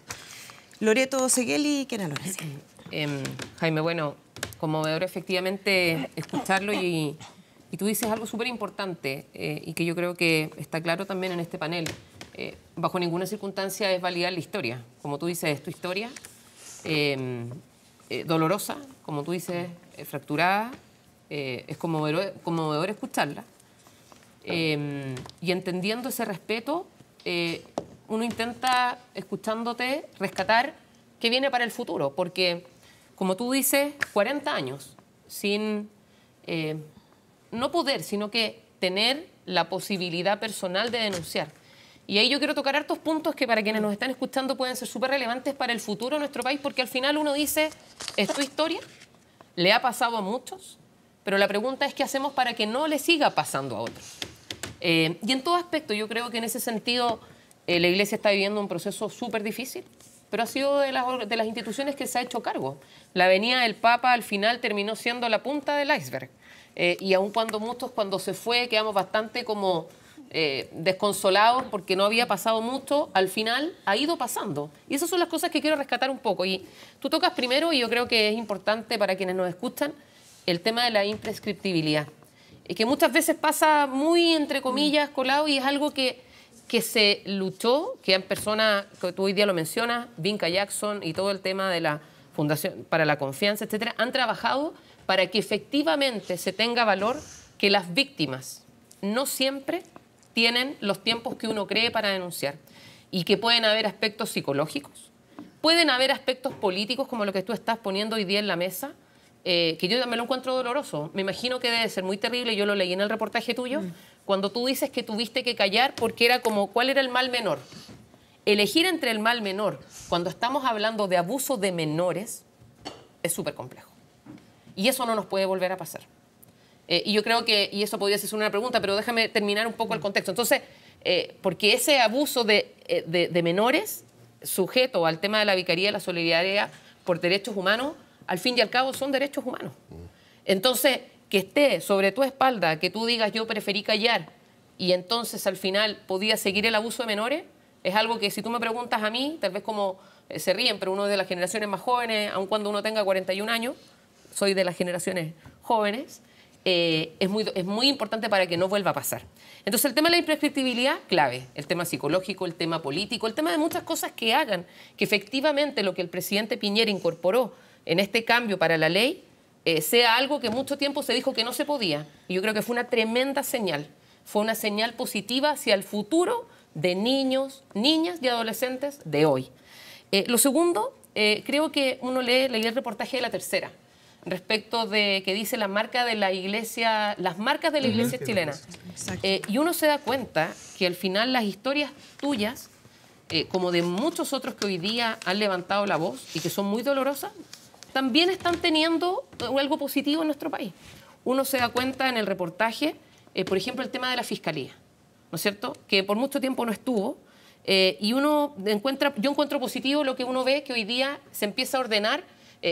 Loreto Segueli y Kena Lorenzo. Jaime, bueno, conmovedor efectivamente escucharlo y tú dices algo súper importante y que yo creo que está claro también en este panel. Bajo ninguna circunstancia es validar la historia. Como tú dices, es tu historia, dolorosa, como tú dices, fracturada, es conmovedor escucharla. Y entendiendo ese respeto, uno intenta, escuchándote, rescatar qué viene para el futuro. Porque, como tú dices, 40 años sin... no poder, sino que tener la posibilidad personal de denunciar. Y ahí yo quiero tocar hartos puntos que para quienes nos están escuchando pueden ser súper relevantes para el futuro de nuestro país, porque al final uno dice, es tu historia, le ha pasado a muchos, pero la pregunta es qué hacemos para que no le siga pasando a otros. Y en todo aspecto, yo creo que en ese sentido la Iglesia está viviendo un proceso súper difícil, pero ha sido de las instituciones que se ha hecho cargo. La venida del Papa al final terminó siendo la punta del iceberg. Y aun cuando muchos, cuando se fue, quedamos bastante como desconsolados porque no había pasado mucho, al final ha ido pasando. Y esas son las cosas que quiero rescatar un poco. Y tú tocas primero, y yo creo que es importante para quienes nos escuchan, el tema de la imprescriptibilidad. Que muchas veces pasa muy, entre comillas, colado, y es algo que se luchó, que en personas, que tú hoy día lo mencionas, Vinca Jackson y todo el tema de la Fundación para la Confianza, etcétera, han trabajado para que efectivamente se tenga valor que las víctimas no siempre tienen los tiempos que uno cree para denunciar y que pueden haber aspectos psicológicos, pueden haber aspectos políticos como lo que tú estás poniendo hoy día en la mesa, que yo también lo encuentro doloroso. Me imagino que debe ser muy terrible, yo lo leí en el reportaje tuyo, cuando tú dices que tuviste que callar porque era como, ¿cuál era el mal menor? Elegir entre el mal menor cuando estamos hablando de abuso de menores es súper complejo. Y eso no nos puede volver a pasar. Y yo creo que, y eso podría ser una pregunta, pero déjame terminar un poco el contexto. Entonces, porque ese abuso de menores, sujeto al tema de la Vicaría de la Solidaridad por Derechos Humanos, al fin y al cabo son derechos humanos. Entonces, que esté sobre tu espalda, que tú digas yo preferí callar y entonces al final podía seguir el abuso de menores, es algo que si tú me preguntas a mí, tal vez como se ríen, pero uno de las generaciones más jóvenes, aun cuando uno tenga 41 años, soy de las generaciones jóvenes, es muy importante para que no vuelva a pasar. Entonces el tema de la imprescriptibilidad, clave. El tema psicológico, el tema político, el tema de muchas cosas que hagan que efectivamente lo que el presidente Piñera incorporó en este cambio para la ley sea algo que mucho tiempo se dijo que no se podía. Y yo creo que fue una tremenda señal. Fue una señal positiva hacia el futuro de niños, niñas y adolescentes de hoy. Lo segundo, creo que uno leí el reportaje de La Tercera respecto de que dice la marca de la iglesia, las marcas de la iglesia chilena. Y uno se da cuenta que al final las historias tuyas, como de muchos otros que hoy día han levantado la voz y que son muy dolorosas, también están teniendo algo positivo en nuestro país. Uno se da cuenta en el reportaje, por ejemplo, el tema de la fiscalía, ¿no es cierto?, que por mucho tiempo no estuvo, y yo encuentro positivo lo que uno ve que hoy día se empieza a ordenar,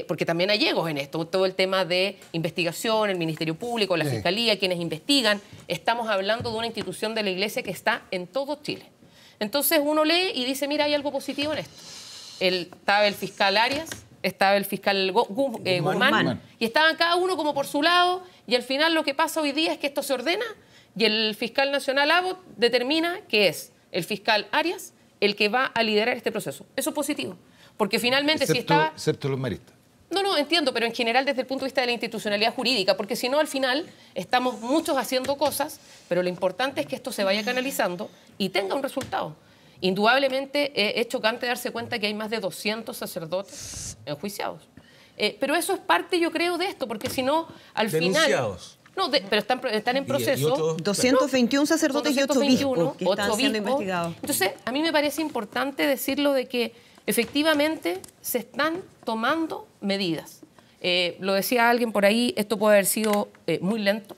porque también hay egos en esto, todo el tema de investigación, el Ministerio Público, la Fiscalía, quienes investigan. Estamos hablando de una institución de la Iglesia que está en todo Chile. Entonces uno lee y dice, mira, hay algo positivo en esto. Estaba el fiscal Arias, estaba el fiscal Guzmán, y estaban cada uno como por su lado, y al final lo que pasa hoy día es que esto se ordena y el fiscal nacional Abbott determina que es el fiscal Arias el que va a liderar este proceso. Eso es positivo, Porque finalmente si estaba... Excepto los maristas. No, entiendo, pero en general desde el punto de vista de la institucionalidad jurídica, porque si no, al final estamos muchos haciendo cosas, pero lo importante es que esto se vaya canalizando y tenga un resultado. Indudablemente es chocante darse cuenta que hay más de 200 sacerdotes enjuiciados. Pero eso es parte, yo creo, de esto, porque si no, al denunciados. final... No, pero están en proceso. 221 sacerdotes y 8 obispos que están siendo investigados. Entonces, a mí me parece importante decirlo de que efectivamente se están tomando medidas. Lo decía alguien por ahí, esto puede haber sido muy lento.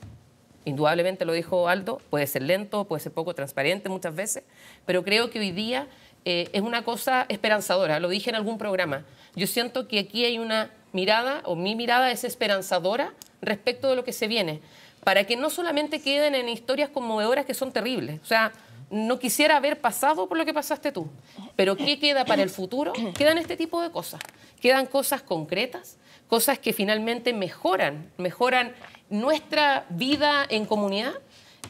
Indudablemente lo dijo Aldo, puede ser lento, puede ser poco transparente muchas veces, pero creo que hoy día es una cosa esperanzadora. Lo dije en algún programa. Yo siento que aquí hay una mirada, o mi mirada es esperanzadora respecto de lo que se viene, para que no solamente queden en historias conmovedoras que son terribles. O sea, no quisiera haber pasado por lo que pasaste tú, pero ¿qué queda para el futuro? Quedan este tipo de cosas. Quedan cosas concretas, cosas que finalmente mejoran nuestra vida en comunidad.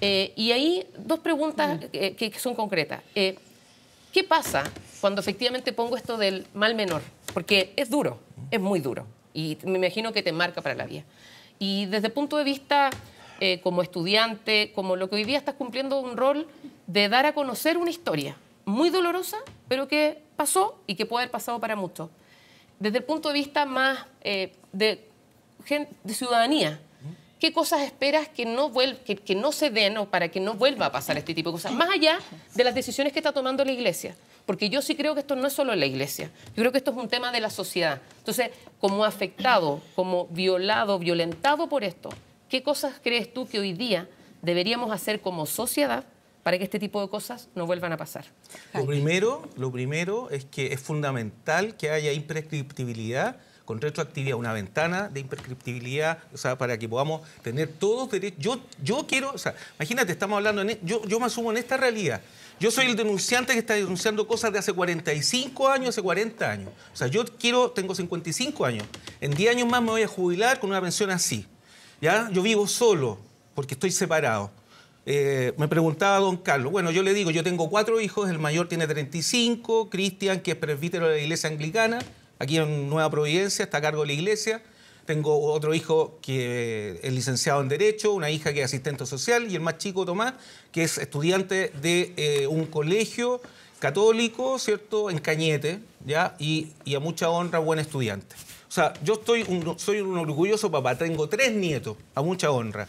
Y ahí dos preguntas que son concretas. ¿Qué pasa cuando efectivamente pongo esto del mal menor? Porque es duro, es muy duro. Y me imagino que te marca para la vida. Y desde el punto de vista como estudiante, como lo que hoy día estás cumpliendo un rol de dar a conocer una historia muy dolorosa, pero que pasó y que puede haber pasado para muchos. Desde el punto de vista más de ciudadanía, ¿qué cosas esperas que no se den o para que no vuelva a pasar este tipo de cosas? Más allá de las decisiones que está tomando la Iglesia. Porque yo sí creo que esto no es solo la Iglesia. Yo creo que esto es un tema de la sociedad. Entonces, como afectado, como violado, violentado por esto, ¿qué cosas crees tú que hoy día deberíamos hacer como sociedad para que este tipo de cosas no vuelvan a pasar? Lo primero es que es fundamental que haya imprescriptibilidad con retroactividad, una ventana de imprescriptibilidad, o sea, para que podamos tener todos derechos. Yo quiero, o sea, imagínate, estamos hablando, yo me asumo en esta realidad. Yo soy el denunciante que está denunciando cosas de hace 45 años, hace 40 años. O sea, tengo 55 años. En 10 años más me voy a jubilar con una pensión así. ¿Ya? Yo vivo solo, porque estoy separado. Me preguntaba don Carlos. Bueno, yo le digo, yo tengo 4 hijos, el mayor tiene 35, Cristian, que es presbítero de la iglesia anglicana, aquí en Nueva Providencia, está a cargo de la iglesia. Tengo otro hijo que es licenciado en Derecho, una hija que es asistente social y el más chico, Tomás, que es estudiante de un colegio católico, ¿cierto?, en Cañete, ¿ya? Y a mucha honra, buen estudiante. O sea, yo soy un orgulloso papá, tengo 3 nietos, a mucha honra.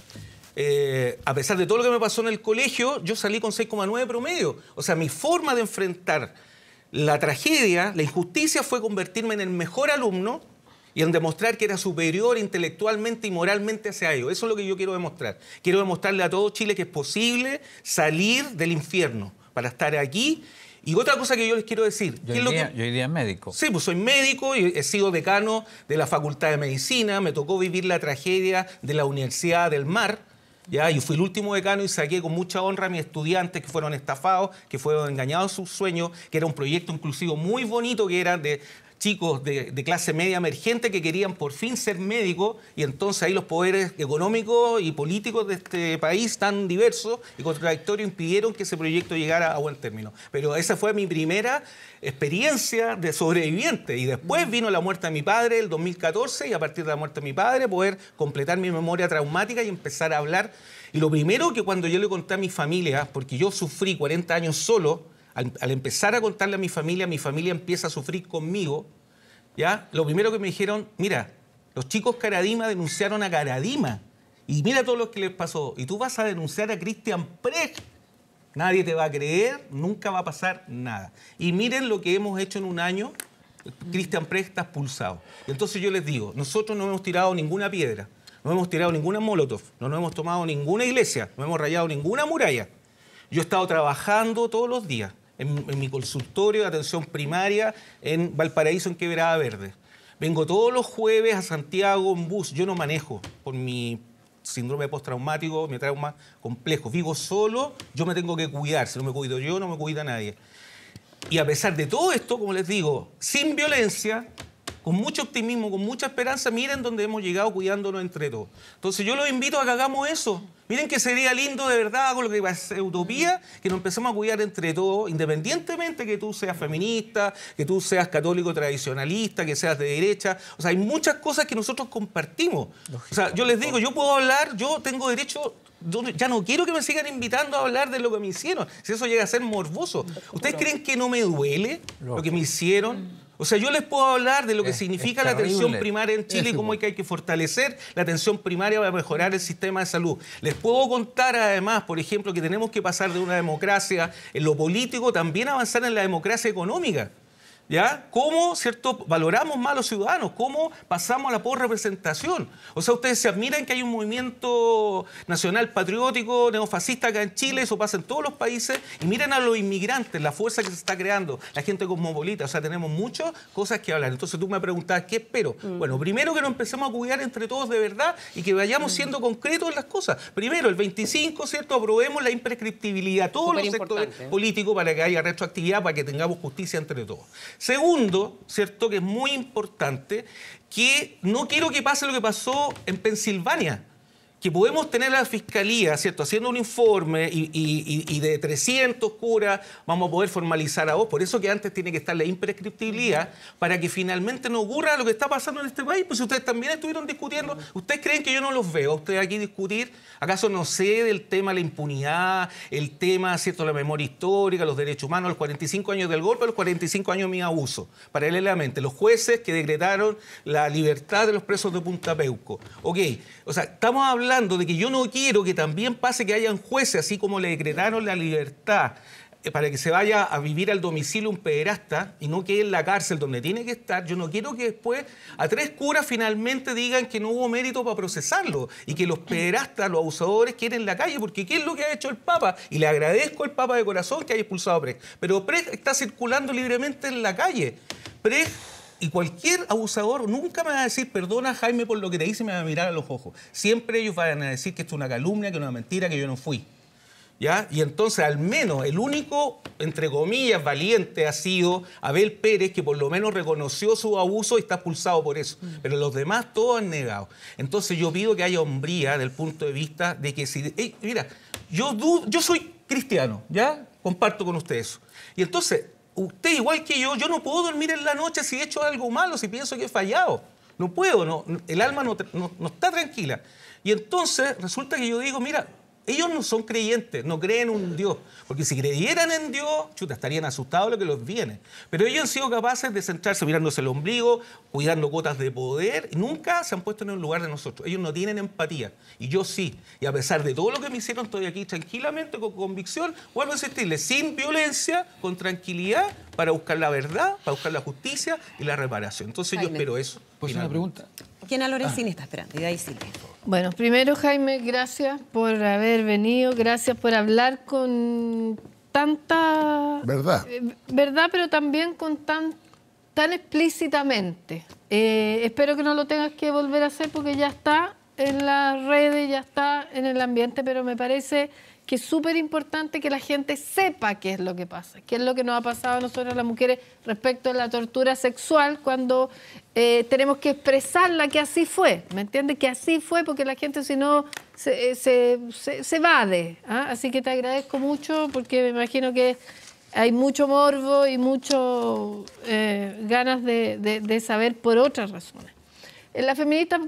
A pesar de todo lo que me pasó en el colegio, yo salí con 6,9 promedio. O sea, mi forma de enfrentar la tragedia, la injusticia, fue convertirme en el mejor alumno y en demostrar que era superior intelectualmente y moralmente hacia ellos. Eso es lo que yo quiero demostrar. Quiero demostrarle a todo Chile que es posible salir del infierno para estar aquí. Y otra cosa que yo les quiero decir... Yo hoy día médico. Sí, pues soy médico y he sido decano de la Facultad de Medicina. Me tocó vivir la tragedia de la Universidad del Mar. ¿Ya? Yo fui el último decano y saqué con mucha honra a mis estudiantes que fueron estafados, que fueron engañados en sus sueños, que era un proyecto inclusivo muy bonito, que era de chicos de clase media emergente que querían por fin ser médicos, y entonces ahí los poderes económicos y políticos de este país tan diversos y contradictorios impidieron que ese proyecto llegara a buen término. Pero esa fue mi primera experiencia de sobreviviente, y después vino la muerte de mi padre el 2014, y a partir de la muerte de mi padre poder completar mi memoria traumática y empezar a hablar. Y lo primero que cuando yo le conté a mi familia, porque yo sufrí 40 años solo, al empezar a contarle a mi familia empieza a sufrir conmigo, ¿ya? Lo primero que me dijeron, mira, los chicos Caradima denunciaron a Caradima y mira todo lo que les pasó. Y tú vas a denunciar a Cristian Precht. Nadie te va a creer, nunca va a pasar nada. Y miren lo que hemos hecho en un año. Cristian Precht está expulsado. Y entonces yo les digo, nosotros no hemos tirado ninguna piedra, no hemos tirado ninguna molotov, no nos hemos tomado ninguna iglesia, no hemos rayado ninguna muralla. Yo he estado trabajando todos los días en mi consultorio de atención primaria en Valparaíso, en Quebrada Verde. Vengo todos los jueves a Santiago en bus. Yo no manejo por mi síndrome postraumático, mi trauma complejo. Vivo solo, yo me tengo que cuidar. Si no me cuido yo, no me cuida nadie. Y a pesar de todo esto, como les digo, sin violencia, con mucho optimismo, con mucha esperanza, miren dónde hemos llegado cuidándonos entre todos. Entonces yo los invito a que hagamos eso. Miren que sería lindo de verdad, con lo que va a ser utopía, que nos empecemos a cuidar entre todos, independientemente que tú seas feminista, que tú seas católico tradicionalista, que seas de derecha. O sea, hay muchas cosas que nosotros compartimos. O sea, yo les digo, yo puedo hablar, yo tengo derecho... Ya no quiero que me sigan invitando a hablar de lo que me hicieron, si eso llega a ser morboso. ¿Ustedes creen que no me duele lo que me hicieron? O sea, yo les puedo hablar de lo que significa la atención primaria en Chile y cómo hay que fortalecer la atención primaria para mejorar el sistema de salud. Les puedo contar además, por ejemplo, que tenemos que pasar de una democracia en lo político, también avanzar en la democracia económica. ¿Ya? ¿Cómo, cierto, valoramos más a los ciudadanos? ¿Cómo pasamos a la representación? O sea, ustedes se admiran que hay un movimiento nacional patriótico, neofascista acá en Chile, eso pasa en todos los países, y miren a los inmigrantes, la fuerza que se está creando, la gente cosmopolita, o sea, tenemos muchas cosas que hablar. Entonces tú me preguntabas, ¿qué espero? Bueno, primero que nos empecemos a cuidar entre todos de verdad y que vayamos siendo concretos en las cosas. Primero, el 25, ¿cierto? Aprobemos la imprescriptibilidad, todos los sectores políticos para que haya retroactividad, para que tengamos justicia entre todos. Segundo, ¿cierto?, que es muy importante, que no quiero que pase lo que pasó en Pensilvania, que podemos tener a la Fiscalía, ¿cierto?, haciendo un informe y de 300 curas vamos a poder formalizar a vos. Por eso que antes tiene que estar la imprescriptibilidad para que finalmente no ocurra lo que está pasando en este país. Pues ustedes también estuvieron discutiendo. ¿Ustedes creen que yo no los veo a ustedes aquí discutir? ¿Acaso no sé del tema de la impunidad, el tema, ¿cierto?, la memoria histórica, los derechos humanos, los 45 años del golpe, los 45 años de mi abuso? Paralelamente, los jueces que decretaron la libertad de los presos de Punta Peuco. Ok, o sea, estamos hablando de que yo no quiero que también pase que hayan jueces, así como le decretaron la libertad para que se vaya a vivir al domicilio un pederasta y no quede en la cárcel donde tiene que estar. Yo no quiero que después a 3 curas finalmente digan que no hubo mérito para procesarlo y que los pederastas, los abusadores quieren en la calle, porque ¿qué es lo que ha hecho el Papa? Y le agradezco al Papa de corazón que haya expulsado a Precht. Pero Precht está circulando libremente en la calle. Precht y cualquier abusador nunca me va a decir, perdona Jaime por lo que te hice, me va a mirar a los ojos. Siempre ellos van a decir que esto es una calumnia, que es una mentira, que yo no fui. ¿Ya? Y entonces, al menos, el único, entre comillas, valiente ha sido Abel Pérez, que por lo menos reconoció su abuso y está expulsado por eso. Pero los demás todos han negado. Entonces, yo pido que haya hombría del punto de vista de que si... mira, yo soy cristiano, ¿ya? Comparto con ustedes eso. Y entonces, usted, igual que yo no puedo dormir en la noche si he hecho algo malo, si pienso que he fallado. No puedo, no, el alma no está tranquila. Y entonces, resulta que yo digo, mira, ellos no son creyentes, no creen en un Dios. Porque si creyeran en Dios, chuta, estarían asustados de lo que los viene. Pero ellos han sido capaces de centrarse mirándose el ombligo, cuidando cuotas de poder, y nunca se han puesto en el lugar de nosotros. Ellos no tienen empatía, y yo sí. Y a pesar de todo lo que me hicieron, estoy aquí tranquilamente, con convicción, vuelvo a insistirles, sin violencia, con tranquilidad, para buscar la verdad, para buscar la justicia y la reparación. Entonces yo espero eso. ¿Pues una pregunta? Kiana Lorenzini está esperando, y de ahí Silvia. Bueno, primero, Jaime, gracias por haber venido, gracias por hablar con tanta... ¿Verdad? Verdad, pero también con tan explícitamente. Espero que no lo tengas que volver a hacer porque ya está en las redes, ya está en el ambiente, pero me parece que es súper importante que la gente sepa qué es lo que pasa, qué es lo que nos ha pasado a nosotras las mujeres respecto a la tortura sexual cuando tenemos que expresarla que así fue, ¿me entiendes? Que así fue porque la gente si no se evade. ¿Ah? Así que te agradezco mucho porque me imagino que hay mucho morbo y mucho ganas de saber por otras razones. En la feminista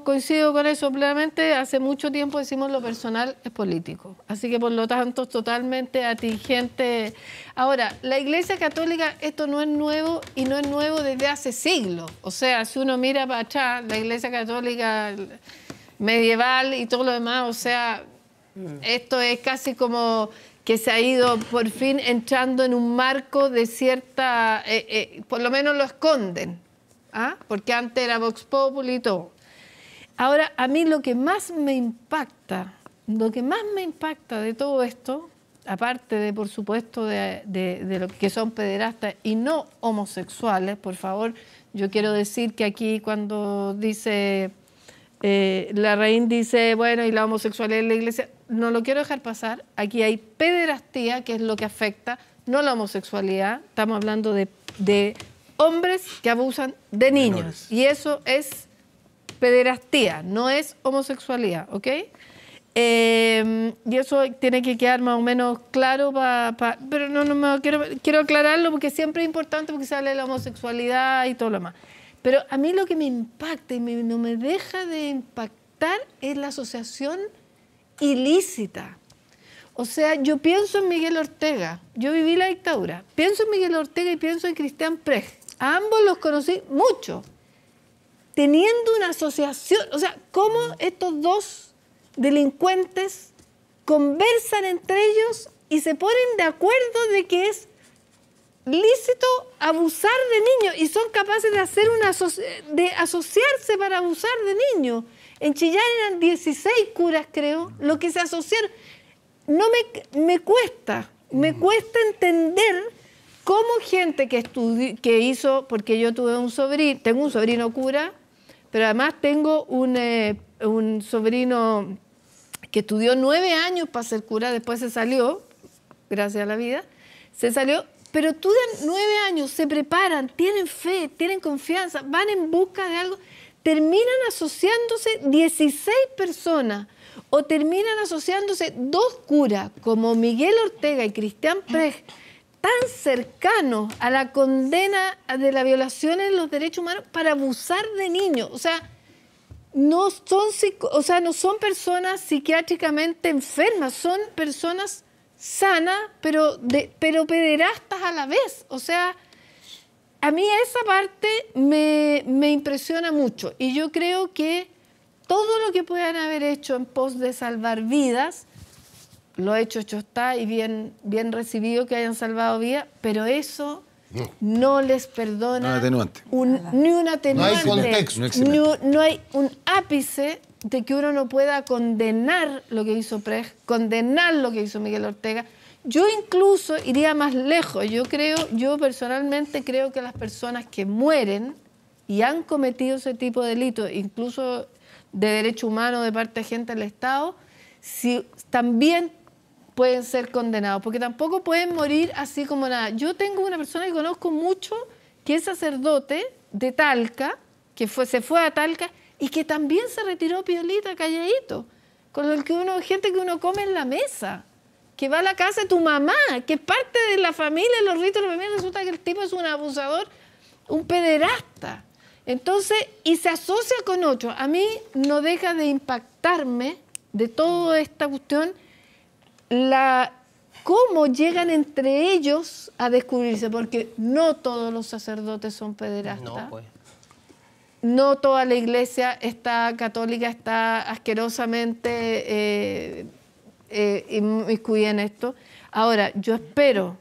coincido con eso plenamente. Hace mucho tiempo decimos lo personal es político. Así que por lo tanto totalmente atingente. Ahora, la Iglesia Católica, esto no es nuevo y no es nuevo desde hace siglos. O sea, si uno mira para atrás, la Iglesia Católica medieval y todo lo demás, o sea, esto es casi como que se ha ido por fin entrando en un marco de cierta, por lo menos lo esconden. ¿Ah? Porque antes era Vox Populi y todo. Ahora, a mí lo que más me impacta de todo esto, aparte de, por supuesto, de lo que son pederastas y no homosexuales, por favor, yo quiero decir que aquí cuando dice, Larraín dice, bueno, y la homosexualidad en la iglesia, no lo quiero dejar pasar. Aquí hay pederastía, que es lo que afecta, no la homosexualidad. Estamos hablando de hombres que abusan de niños. Menores. Y eso es pederastía, no es homosexualidad, ¿ok? Y eso tiene que quedar más o menos claro, pero quiero aclararlo porque siempre es importante porque se habla de la homosexualidad y todo lo demás. Pero a mí lo que me impacta y no me deja de impactar es la asociación ilícita. O sea, yo pienso en Miguel Ortega, yo viví la dictadura, pienso en Miguel Ortega y pienso en Cristian Precht. A ambos los conocí mucho, teniendo una asociación, o sea, cómo estos dos delincuentes conversan entre ellos y se ponen de acuerdo de que es lícito abusar de niños y son capaces de hacer de asociarse para abusar de niños. En Chillán eran 16 curas, creo, lo que se asociaron. No me cuesta entender cómo gente que hizo, porque yo tengo un sobrino cura, pero además tengo un sobrino que estudió 9 años para ser cura, después se salió, gracias a la vida, se salió, pero estudian 9 años, se preparan, tienen fe, tienen confianza, van en busca de algo, terminan asociándose 16 personas o terminan asociándose 2 curas como Miguel Ortega y Cristian Precht, tan cercanos a la condena de la violación de los derechos humanos para abusar de niños. O sea, no son personas psiquiátricamente enfermas, son personas sanas, pero pederastas a la vez. O sea, a mí esa parte me impresiona mucho. Y yo creo que todo lo que puedan haber hecho en pos de salvar vidas, lo ha hecho está y bien recibido que hayan salvado vidas, pero eso no les perdona ni un atenuante. No hay contexto. No hay un ápice de que uno no pueda condenar lo que hizo Precht, condenar lo que hizo Miguel Ortega. Yo incluso iría más lejos. Yo personalmente creo que las personas que mueren y han cometido ese tipo de delitos, incluso de derecho humano de parte de gente del Estado, también pueden ser condenados, porque tampoco pueden morir así como nada. Yo tengo una persona que conozco mucho, que es sacerdote de Talca, que se fue a Talca y que también se retiró piolita, calladito, con gente que uno come en la mesa, que va a la casa de tu mamá, que es parte de la familia, los ritos de la familia, resulta que el tipo es un abusador, un pederasta. Entonces, y se asocia con otro. A mí no deja de impactarme de toda esta cuestión cómo llegan entre ellos a descubrirse, porque no todos los sacerdotes son pederastas. No, pues. No toda la iglesia católica está asquerosamente inmiscuida en esto. Ahora, yo espero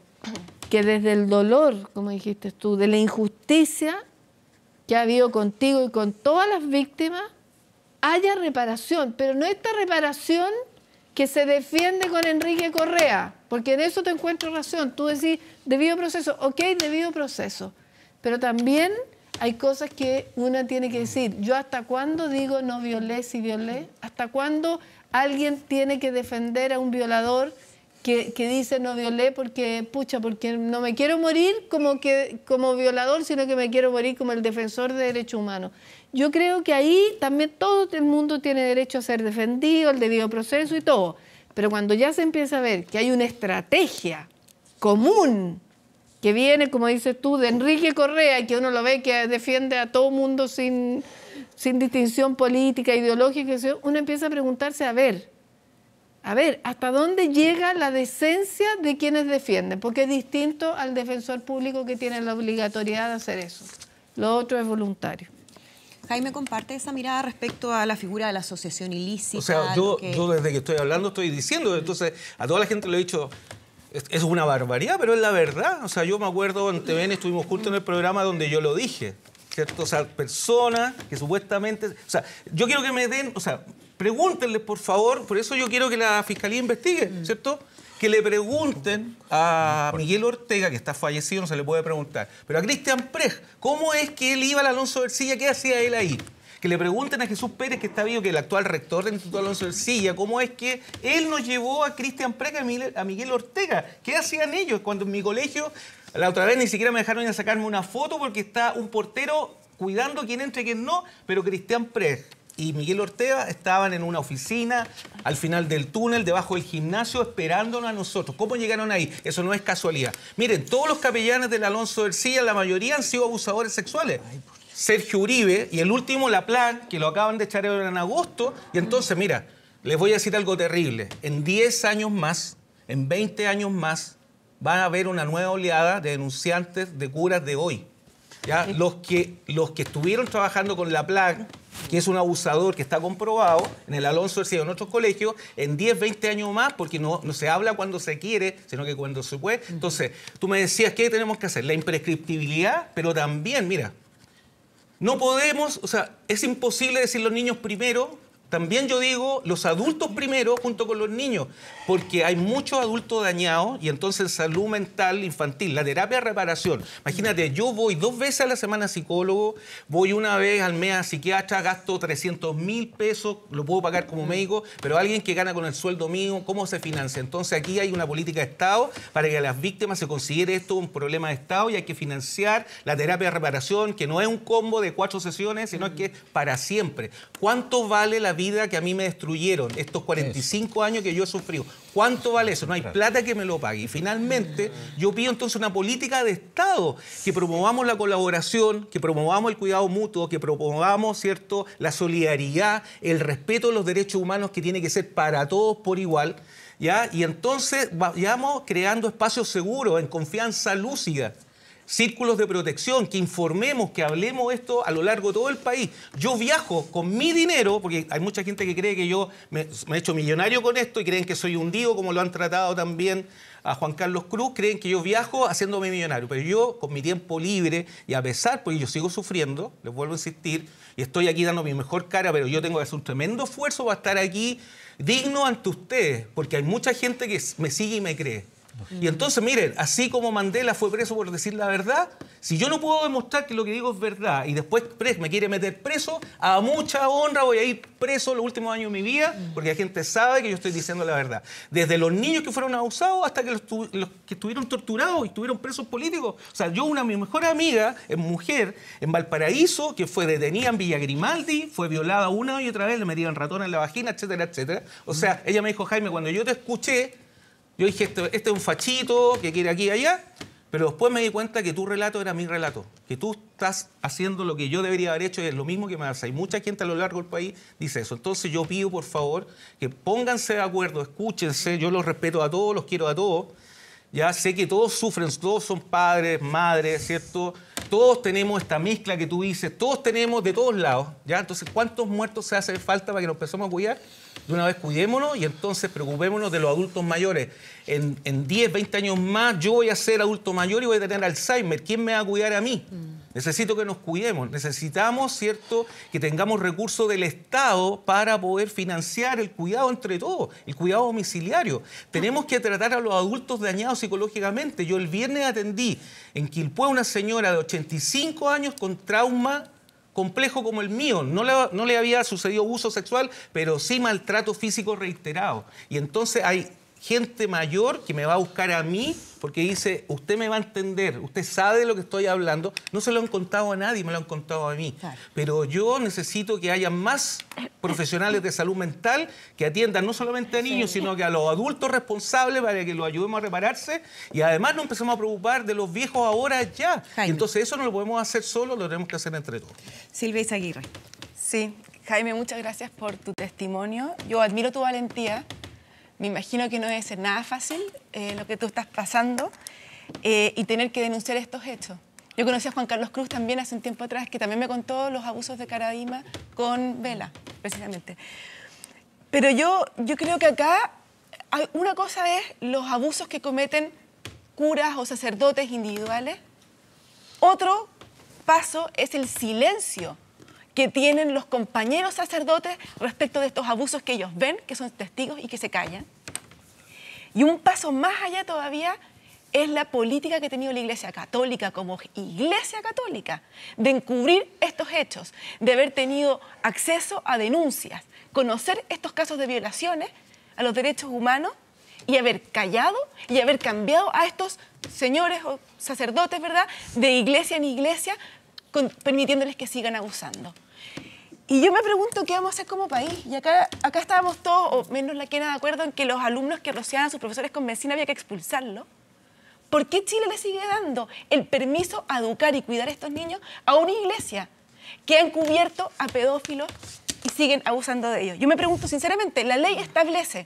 que desde el dolor, como dijiste tú, de la injusticia que ha habido contigo y con todas las víctimas, haya reparación, pero no esta reparación que se defiende con Enrique Correa, porque en eso te encuentro razón. Tú decís debido proceso, ok, debido proceso, pero también hay cosas que uno tiene que decir. Yo hasta cuándo digo no violé si violé, hasta cuándo alguien tiene que defender a un violador que dice no violé porque no me quiero morir como violador, sino que me quiero morir como el defensor de derechos humanos. Yo creo que ahí también todo el mundo tiene derecho a ser defendido, el debido proceso y todo. Pero cuando ya se empieza a ver que hay una estrategia común que viene, como dices tú, de Enrique Correa, y que uno lo ve que defiende a todo mundo sin distinción política, ideológica, uno empieza a preguntarse, a ver, ¿hasta dónde llega la decencia de quienes defienden? Porque es distinto al defensor público que tiene la obligatoriedad de hacer eso. Lo otro es voluntario. Jaime, ¿comparte esa mirada respecto a la figura de la asociación ilícita? O sea, yo desde que estoy hablando estoy diciendo, entonces a toda la gente le he dicho, es una barbaridad, pero es la verdad. O sea, yo me acuerdo en TVN estuvimos juntos en el programa donde yo lo dije, ¿cierto? O sea, personas que supuestamente... O sea, yo quiero que me den... O sea, pregúntenles, por favor, por eso yo quiero que la Fiscalía investigue, ¿cierto? Que le pregunten a Miguel Ortega, que está fallecido, no se le puede preguntar, pero a Cristian Precht, ¿cómo es que él iba al Alonso Ercilla? ¿Qué hacía él ahí? que le pregunten a Jesús Pérez, que está vivo, que es el actual rector del Instituto Alonso de Ercilla, cómo es que él nos llevó a Cristian Prech, a Miguel Ortega. ¿Qué hacían ellos cuando en mi colegio, la otra vez ni siquiera me dejaron ir a sacarme una foto porque está un portero cuidando quién entra y quién no, pero Cristian Prech y Miguel Ortega estaban en una oficina al final del túnel, debajo del gimnasio, esperándonos a nosotros? ¿Cómo llegaron ahí? Eso no es casualidad. Miren, todos los capellanes del Alonso de Ercilla, la mayoría han sido abusadores sexuales. Sergio Uribe y el último, Laplan, que lo acaban de echar en agosto. Y entonces, mira, les voy a decir algo terrible. En 10 años más, en 20 años más, van a haber una nueva oleada de denunciantes de curas de hoy. ¿Ya? Los que estuvieron trabajando con Laplan, que es un abusador que está comprobado en el Alonso de Ercilla y en otros colegios, en 10, 20 años más, porque no se habla cuando se quiere, sino que cuando se puede. Entonces, tú me decías, ¿qué tenemos que hacer? La imprescriptibilidad, pero también, mira, no podemos, o sea, es imposible decir los niños primero. También yo digo los adultos primero junto con los niños, porque hay muchos adultos dañados y entonces salud mental infantil, la terapia de reparación. Imagínate, yo voy 2 veces a la semana a psicólogo, voy una vez al mes a psiquiatra, gasto 300.000 pesos, lo puedo pagar como médico, pero alguien que gana con el sueldo mío, ¿cómo se financia? Entonces aquí hay una política de Estado para que a las víctimas se considere esto un problema de Estado y hay que financiar la terapia de reparación, que no es un combo de 4 sesiones, sino que es para siempre. ¿Cuánto vale la vida que a mí me destruyeron estos 45 años que yo he sufrido? ¿Cuánto vale eso? No hay plata que me lo pague. Y finalmente, yo pido entonces una política de Estado, que promovamos la colaboración, que promovamos el cuidado mutuo, que promovamos, ¿cierto?, la solidaridad, el respeto de los derechos humanos, que tiene que ser para todos por igual, ¿ya? Y entonces vayamos creando espacios seguros, en confianza lúcida, círculos de protección, que informemos, que hablemos esto a lo largo de todo el país. Yo viajo con mi dinero, porque hay mucha gente que cree que yo me he hecho millonario con esto y creen que soy hundido, como lo han tratado también a Juan Carlos Cruz, creen que yo viajo haciéndome millonario. Pero yo, con mi tiempo libre, y a pesar, porque yo sigo sufriendo, les vuelvo a insistir, y estoy aquí dando mi mejor cara, pero yo tengo que hacer un tremendo esfuerzo para estar aquí digno ante ustedes, porque hay mucha gente que me sigue y me cree. Y entonces, miren, así como Mandela fue preso por decir la verdad, si yo no puedo demostrar que lo que digo es verdad y después me quiere meter preso, a mucha honra voy a ir preso los últimos años de mi vida, porque la gente sabe que yo estoy diciendo la verdad. Desde los niños que fueron abusados hasta que los que estuvieron torturados y estuvieron presos políticos. O sea, yo, mi mejor amiga, es mujer, en Valparaíso, que fue detenida en Villa Grimaldi, fue violada una y otra vez, le metían ratón en la vagina, etcétera, etcétera. O sea, ella me dijo, Jaime, cuando yo te escuché, yo dije, este es un fachito que quiere aquí y allá, pero después me di cuenta que tu relato era mi relato, que tú estás haciendo lo que yo debería haber hecho y es lo mismo que me hace. Y mucha gente a lo largo del país dice eso. Entonces yo pido, por favor, que pónganse de acuerdo, escúchense, yo los respeto a todos, los quiero a todos. Ya sé que todos sufren, todos son padres, madres, ¿cierto? Todos tenemos esta mezcla que tú dices, todos tenemos de todos lados, ¿ya? Entonces, ¿cuántos muertos se hace falta para que nos empecemos a cuidar? De una vez cuidémonos y entonces preocupémonos de los adultos mayores. En 10, 20 años más yo voy a ser adulto mayor y voy a tener Alzheimer. ¿Quién me va a cuidar a mí? Necesito que nos cuidemos. Necesitamos, ¿cierto?, que tengamos recursos del Estado para poder financiar el cuidado entre todos, el cuidado domiciliario. Tenemos que tratar a los adultos dañados psicológicamente. Yo el viernes atendí en Quilpué a una señora de 85 años con trauma complejo como el mío. No le había sucedido abuso sexual, pero sí maltrato físico reiterado. Y entonces hay gente mayor que me va a buscar a mí porque dice, usted me va a entender, usted sabe de lo que estoy hablando. No se lo han contado a nadie, me lo han contado a mí. Claro. Pero yo necesito que haya más profesionales de salud mental que atiendan no solamente a niños, sino que a los adultos responsables para que los ayudemos a repararse y además nos empezamos a preocupar de los viejos ahora ya. Y entonces eso no lo podemos hacer solo, lo tenemos que hacer entre todos. Silvia Izaguirre. Sí, Jaime, muchas gracias por tu testimonio. Yo admiro tu valentía. Me imagino que no debe ser nada fácil lo que tú estás pasando y tener que denunciar estos hechos. Yo conocí a Juan Carlos Cruz también hace un tiempo atrás, que también me contó los abusos de Caradima con Vela, precisamente. Pero yo creo que acá una cosa es los abusos que cometen curas o sacerdotes individuales. Otro paso es el silencio que tienen los compañeros sacerdotes respecto de estos abusos que ellos ven, que son testigos y que se callan. Y un paso más allá todavía es la política que ha tenido la Iglesia Católica como Iglesia Católica de encubrir estos hechos, de haber tenido acceso a denuncias, conocer estos casos de violaciones a los derechos humanos y haber callado y haber cambiado a estos señores o sacerdotes, ¿verdad?, de iglesia en iglesia, permitiéndoles que sigan abusando. Y yo me pregunto qué vamos a hacer como país. Y acá estábamos todos, o menos la Kena, de acuerdo en que los alumnos que rociaban a sus profesores con benzina había que expulsarlos. ¿Por qué Chile le sigue dando el permiso a educar y cuidar a estos niños a una iglesia que ha encubierto a pedófilos y siguen abusando de ellos? Yo me pregunto sinceramente, la ley establece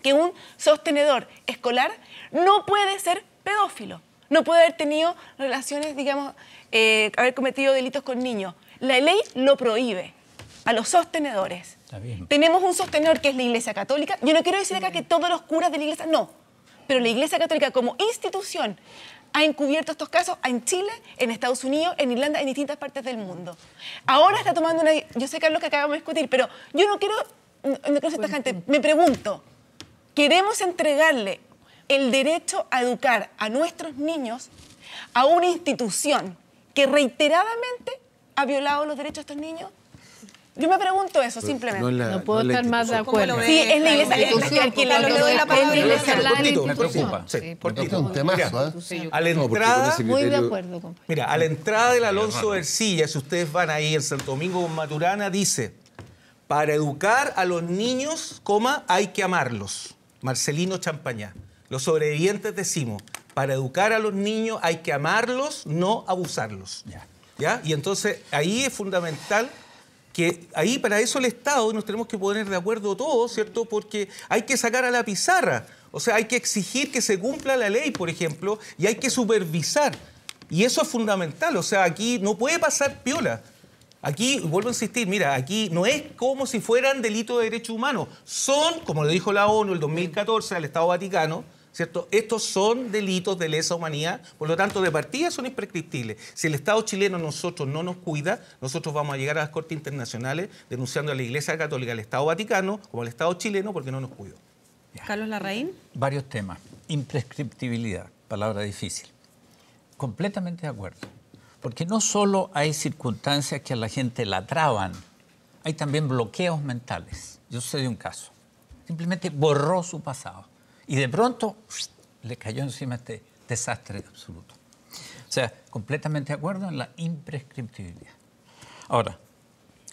que un sostenedor escolar no puede ser pedófilo, no puede haber tenido relaciones, digamos, haber cometido delitos con niños. La ley lo prohíbe a los sostenedores. Está bien. Tenemos un sostenedor que es la Iglesia Católica. Yo no quiero decir acá que todos los curas de la Iglesia, no. Pero la Iglesia Católica como institución ha encubierto estos casos en Chile, en Estados Unidos, en Irlanda, en distintas partes del mundo. Ahora está tomando una... Yo sé que es lo que acabamos de discutir, pero yo no quiero ser tajante. Me pregunto, ¿queremos entregarle el derecho a educar a nuestros niños a una institución que reiteradamente ha violado los derechos de estos niños? Yo me pregunto eso, simplemente. No puedo estar más de acuerdo. Sí, es la iglesia. Me preocupa. Es un temazo, ¿eh? A la entrada, Muy de acuerdo, compañero. mira, a la entrada del Alonso de Ercilla, si ustedes van ahí en Santo Domingo con Maturana, dice, para educar a los niños, hay que amarlos. Marcelino Champañá. Los sobrevivientes decimos, para educar a los niños hay que amarlos, no abusarlos. ¿Ya? Y entonces ahí es fundamental que ahí para eso el Estado nos tenemos que poner de acuerdo todos, ¿cierto? Porque hay que sacar a la pizarra, o sea, hay que exigir que se cumpla la ley, por ejemplo, y hay que supervisar. Y eso es fundamental, o sea, aquí no puede pasar piola. Aquí, vuelvo a insistir, mira, aquí no es como si fueran delitos de derechos humanos. Son, como lo dijo la ONU el 2014 al Estado Vaticano, ¿cierto? Estos son delitos de lesa humanidad, por lo tanto, de partida son imprescriptibles. Si el Estado chileno nosotros no nos cuida, nosotros vamos a llegar a las Cortes Internacionales denunciando a la Iglesia Católica, al Estado Vaticano, como al Estado chileno, porque no nos cuidó. Carlos Larraín. Varios temas. Imprescriptibilidad, palabra difícil. Completamente de acuerdo. Porque no solo hay circunstancias que a la gente la traban, hay también bloqueos mentales. Yo sé de un caso. Simplemente borró su pasado. Y de pronto le cayó encima este desastre absoluto. O sea, completamente de acuerdo en la imprescriptibilidad. Ahora,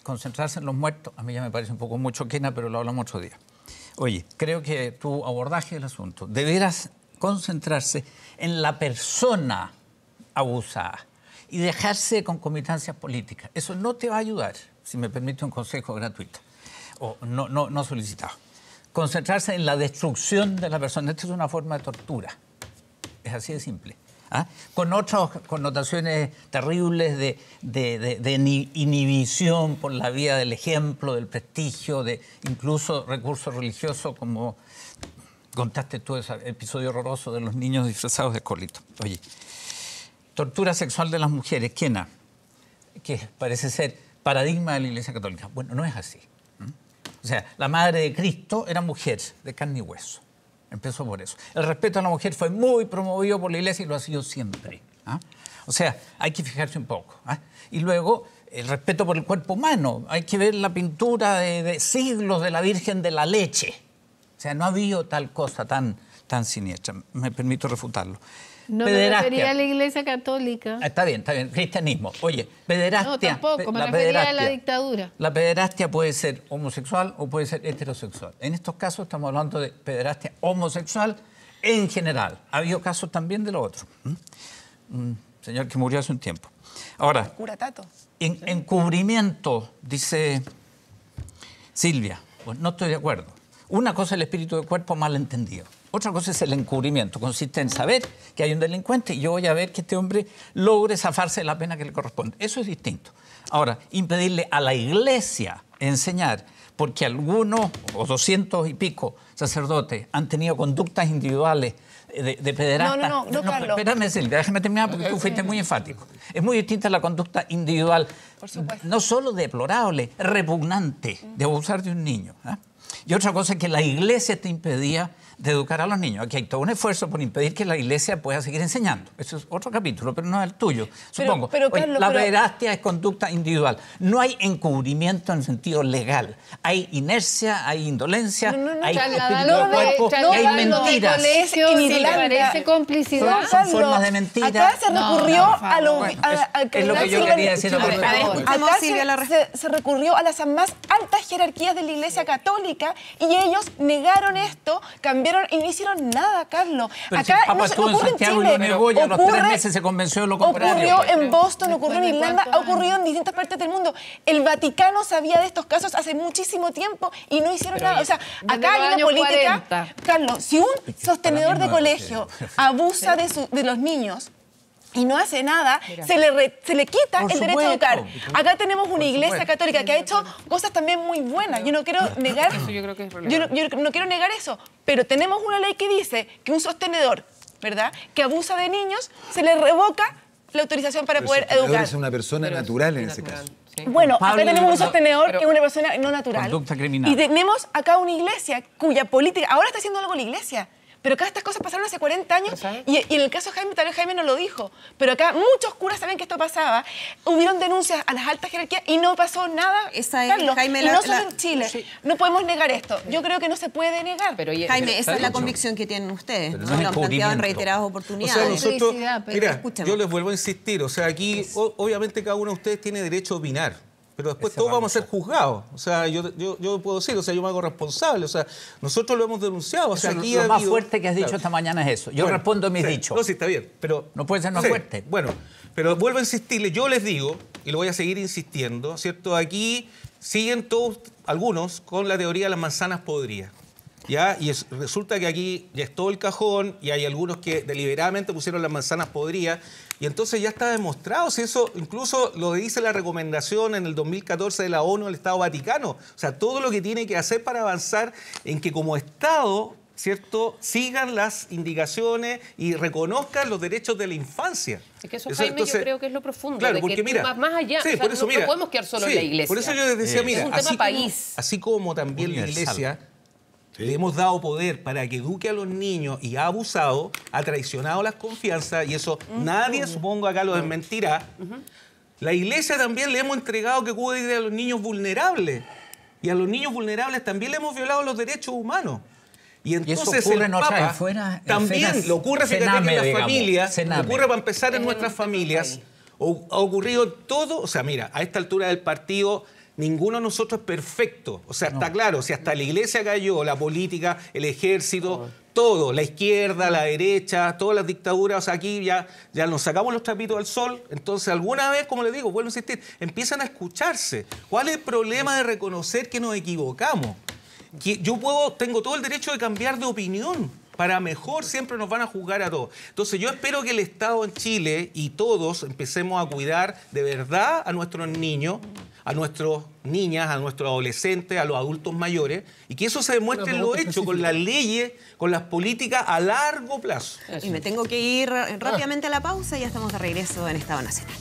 concentrarse en los muertos, a mí ya me parece un poco mucho, Kena, pero lo hablamos otro día. Oye, creo que tu abordaje del asunto deberás concentrarse en la persona abusada y dejarse de concomitancias políticas. Eso no te va a ayudar, si me permite un consejo gratuito o no solicitado. Concentrarse en la destrucción de la persona. Esta es una forma de tortura. Es así de simple. ¿Ah? Con otras connotaciones terribles de inhibición por la vía del ejemplo, del prestigio, de incluso recursos religiosos, como contaste tú ese episodio horroroso de los niños disfrazados de acólitos. Oye, tortura sexual de las mujeres, Kena, que parece ser paradigma de la Iglesia Católica. Bueno, no es así. O sea, la madre de Cristo era mujer de carne y hueso. Empezó por eso. El respeto a la mujer fue muy promovido por la Iglesia y lo ha sido siempre. ¿Ah? O sea, hay que fijarse un poco. ¿Ah? Y luego, el respeto por el cuerpo humano. Hay que ver la pintura de siglos de la Virgen de la Leche. O sea, no ha habido tal cosa tan siniestra. Me permito refutarlo. No me refería a la Iglesia Católica. Está bien, cristianismo. Oye, pederastia... No, tampoco, me refería a la dictadura. La pederastia puede ser homosexual o puede ser heterosexual. En estos casos estamos hablando de pederastia homosexual en general. Ha habido casos también de lo otro. Un señor que murió hace un tiempo. Ahora, cura Tato. Encubrimiento, dice Silvia. Bueno, no estoy de acuerdo. Una cosa es el espíritu de cuerpo mal entendido. Otra cosa es el encubrimiento. Consiste en saber que hay un delincuente y yo voy a ver que este hombre logre zafarse de la pena que le corresponde. Eso es distinto. Ahora, impedirle a la Iglesia enseñar, porque algunos, o 200 y pico sacerdotes, han tenido conductas individuales de pederasta. No, Carlos. Espérame, Silvia, déjame terminar porque tú fuiste muy enfático. Es muy distinta la conducta individual, por supuesto, no solo deplorable, repugnante, de abusar de un niño. ¿Eh? Y otra cosa es que la Iglesia te impedía de educar a los niños. Aquí hay todo un esfuerzo por impedir que la Iglesia pueda seguir enseñando. Eso es otro capítulo, pero no es el tuyo, supongo. Pero, Oye, Carlos, la pederastia es conducta individual. No hay encubrimiento en sentido legal. Hay inercia, hay indolencia, hay espíritu de cuerpo y hay mentiras. En Irlanda, parece complicidad. Son formas de mentira. Acá se recurrió a lo... Bueno, es lo que yo quería decir. Acá se recurrió a las más altas jerarquías de la Iglesia Católica y ellos negaron esto, cambiaron y no hicieron nada, Carlos. Pero Acá si Papa estuvo en Santiago y lo negó y a los 3 meses se convenció de lo contrario. Ocurrió en Boston, ocurrió en Irlanda, ha ocurrido en distintas partes del mundo. El Vaticano sabía de estos casos hace muchísimo tiempo y no hicieron nada. O sea, acá hay una política... 40. Carlos, si un sostenedor de colegio abusa de los niños y no hace nada, se le quita el derecho a educar. Acá tenemos una iglesia católica que ha hecho cosas también muy buenas. Yo no quiero negar, Eso yo creo que es yo relevante. no quiero negar eso, pero tenemos una ley que dice que un sostenedor, ¿verdad?, que abusa de niños, se le revoca la autorización para poder educar. Es una persona natural en ese caso. Sí. Bueno, acá Pablo, tenemos un pero- sostenedor que es una persona no natural. Conducta criminal. Y tenemos acá una iglesia cuya política... Ahora está haciendo algo la iglesia, pero acá estas cosas pasaron hace 40 años y en el caso de Jaime, tal vez Jaime no lo dijo, pero acá muchos curas saben que esto pasaba. Hubieron denuncias a las altas jerarquías y no pasó nada, Esa es, Carlos. Jaime, y la- no solo la- en Chile. No podemos negar esto. Yo creo que no se puede negar. Pero, oye, Jaime, esa es la dicho. convicción que tienen ustedes. Pero ¿no? no es Lo han planteado en encubrimiento. reiteradas O oportunidades. sea, nosotros, Publicidad, pero mira, escúchame. yo les vuelvo a insistir, o sea, aquí obviamente cada uno de ustedes tiene derecho a opinar, pero después todos vamos a ser juzgados. O sea, yo puedo decir, o sea, yo me hago responsable, o sea, nosotros lo hemos denunciado. O sea, Eso, aquí lo ha más habido- fuerte que has dicho Claro. esta mañana es eso. Yo Bueno, respondo a mis sí. dichos. No, sí, está bien, pero... No puede ser más sí, fuerte. Bueno, pero vuelvo a insistirle, yo les digo, y lo voy a seguir insistiendo, ¿cierto? Aquí siguen todos, algunos, con la teoría de las manzanas podridas. ¿Ya? Y resulta que aquí ya es todo el cajón y hay algunos que deliberadamente pusieron las manzanas podridas y entonces ya está demostrado, si eso incluso lo dice la recomendación en el 2014 de la ONU del Estado Vaticano. O sea, todo lo que tiene que hacer para avanzar en que como Estado, ¿cierto?, sigan las indicaciones y reconozcan los derechos de la infancia. Es que eso, Jaime, yo creo que es lo profundo. Claro, de porque que mira, más allá, sí, o sea, por eso, no, mira, no podemos quedar solo sí, en la iglesia. Por eso yo les decía, mira, es un tema así país. Así como también la Universal. iglesia le hemos dado poder para que eduque a los niños y ha abusado, ha traicionado las confianzas, y eso nadie, supongo acá lo desmentirá. La iglesia también le hemos entregado que cuide a los niños vulnerables. Y a los niños vulnerables también le hemos violado los derechos humanos. Y entonces ocurre el en otras Papa esferas, también esferas lo ocurre, fíjate, que cename, en las digamos, familias, cename. lo ocurre para empezar en Es nuestras un tema familias. ahí. Ha ocurrido todo, o sea, mira, a esta altura del partido ninguno de nosotros es perfecto. O sea, está claro, si hasta la iglesia cayó, la política, el ejército, todo, la izquierda, la derecha, todas las dictaduras, o sea, aquí ya nos sacamos los trapitos al sol. Entonces, alguna vez, como les digo, vuelvo a insistir, empiezan a escucharse. ¿Cuál es el problema de reconocer que nos equivocamos? Que yo tengo todo el derecho de cambiar de opinión. Para mejor siempre nos van a juzgar a todos. Entonces yo espero que el Estado en Chile y todos empecemos a cuidar de verdad a nuestros niños, a nuestras niñas, a nuestros adolescentes, a los adultos mayores, y que eso se demuestre en lo hecho, con las leyes, con las políticas a largo plazo. Y me tengo que ir rápidamente a la pausa y ya estamos de regreso en Estado Nacional.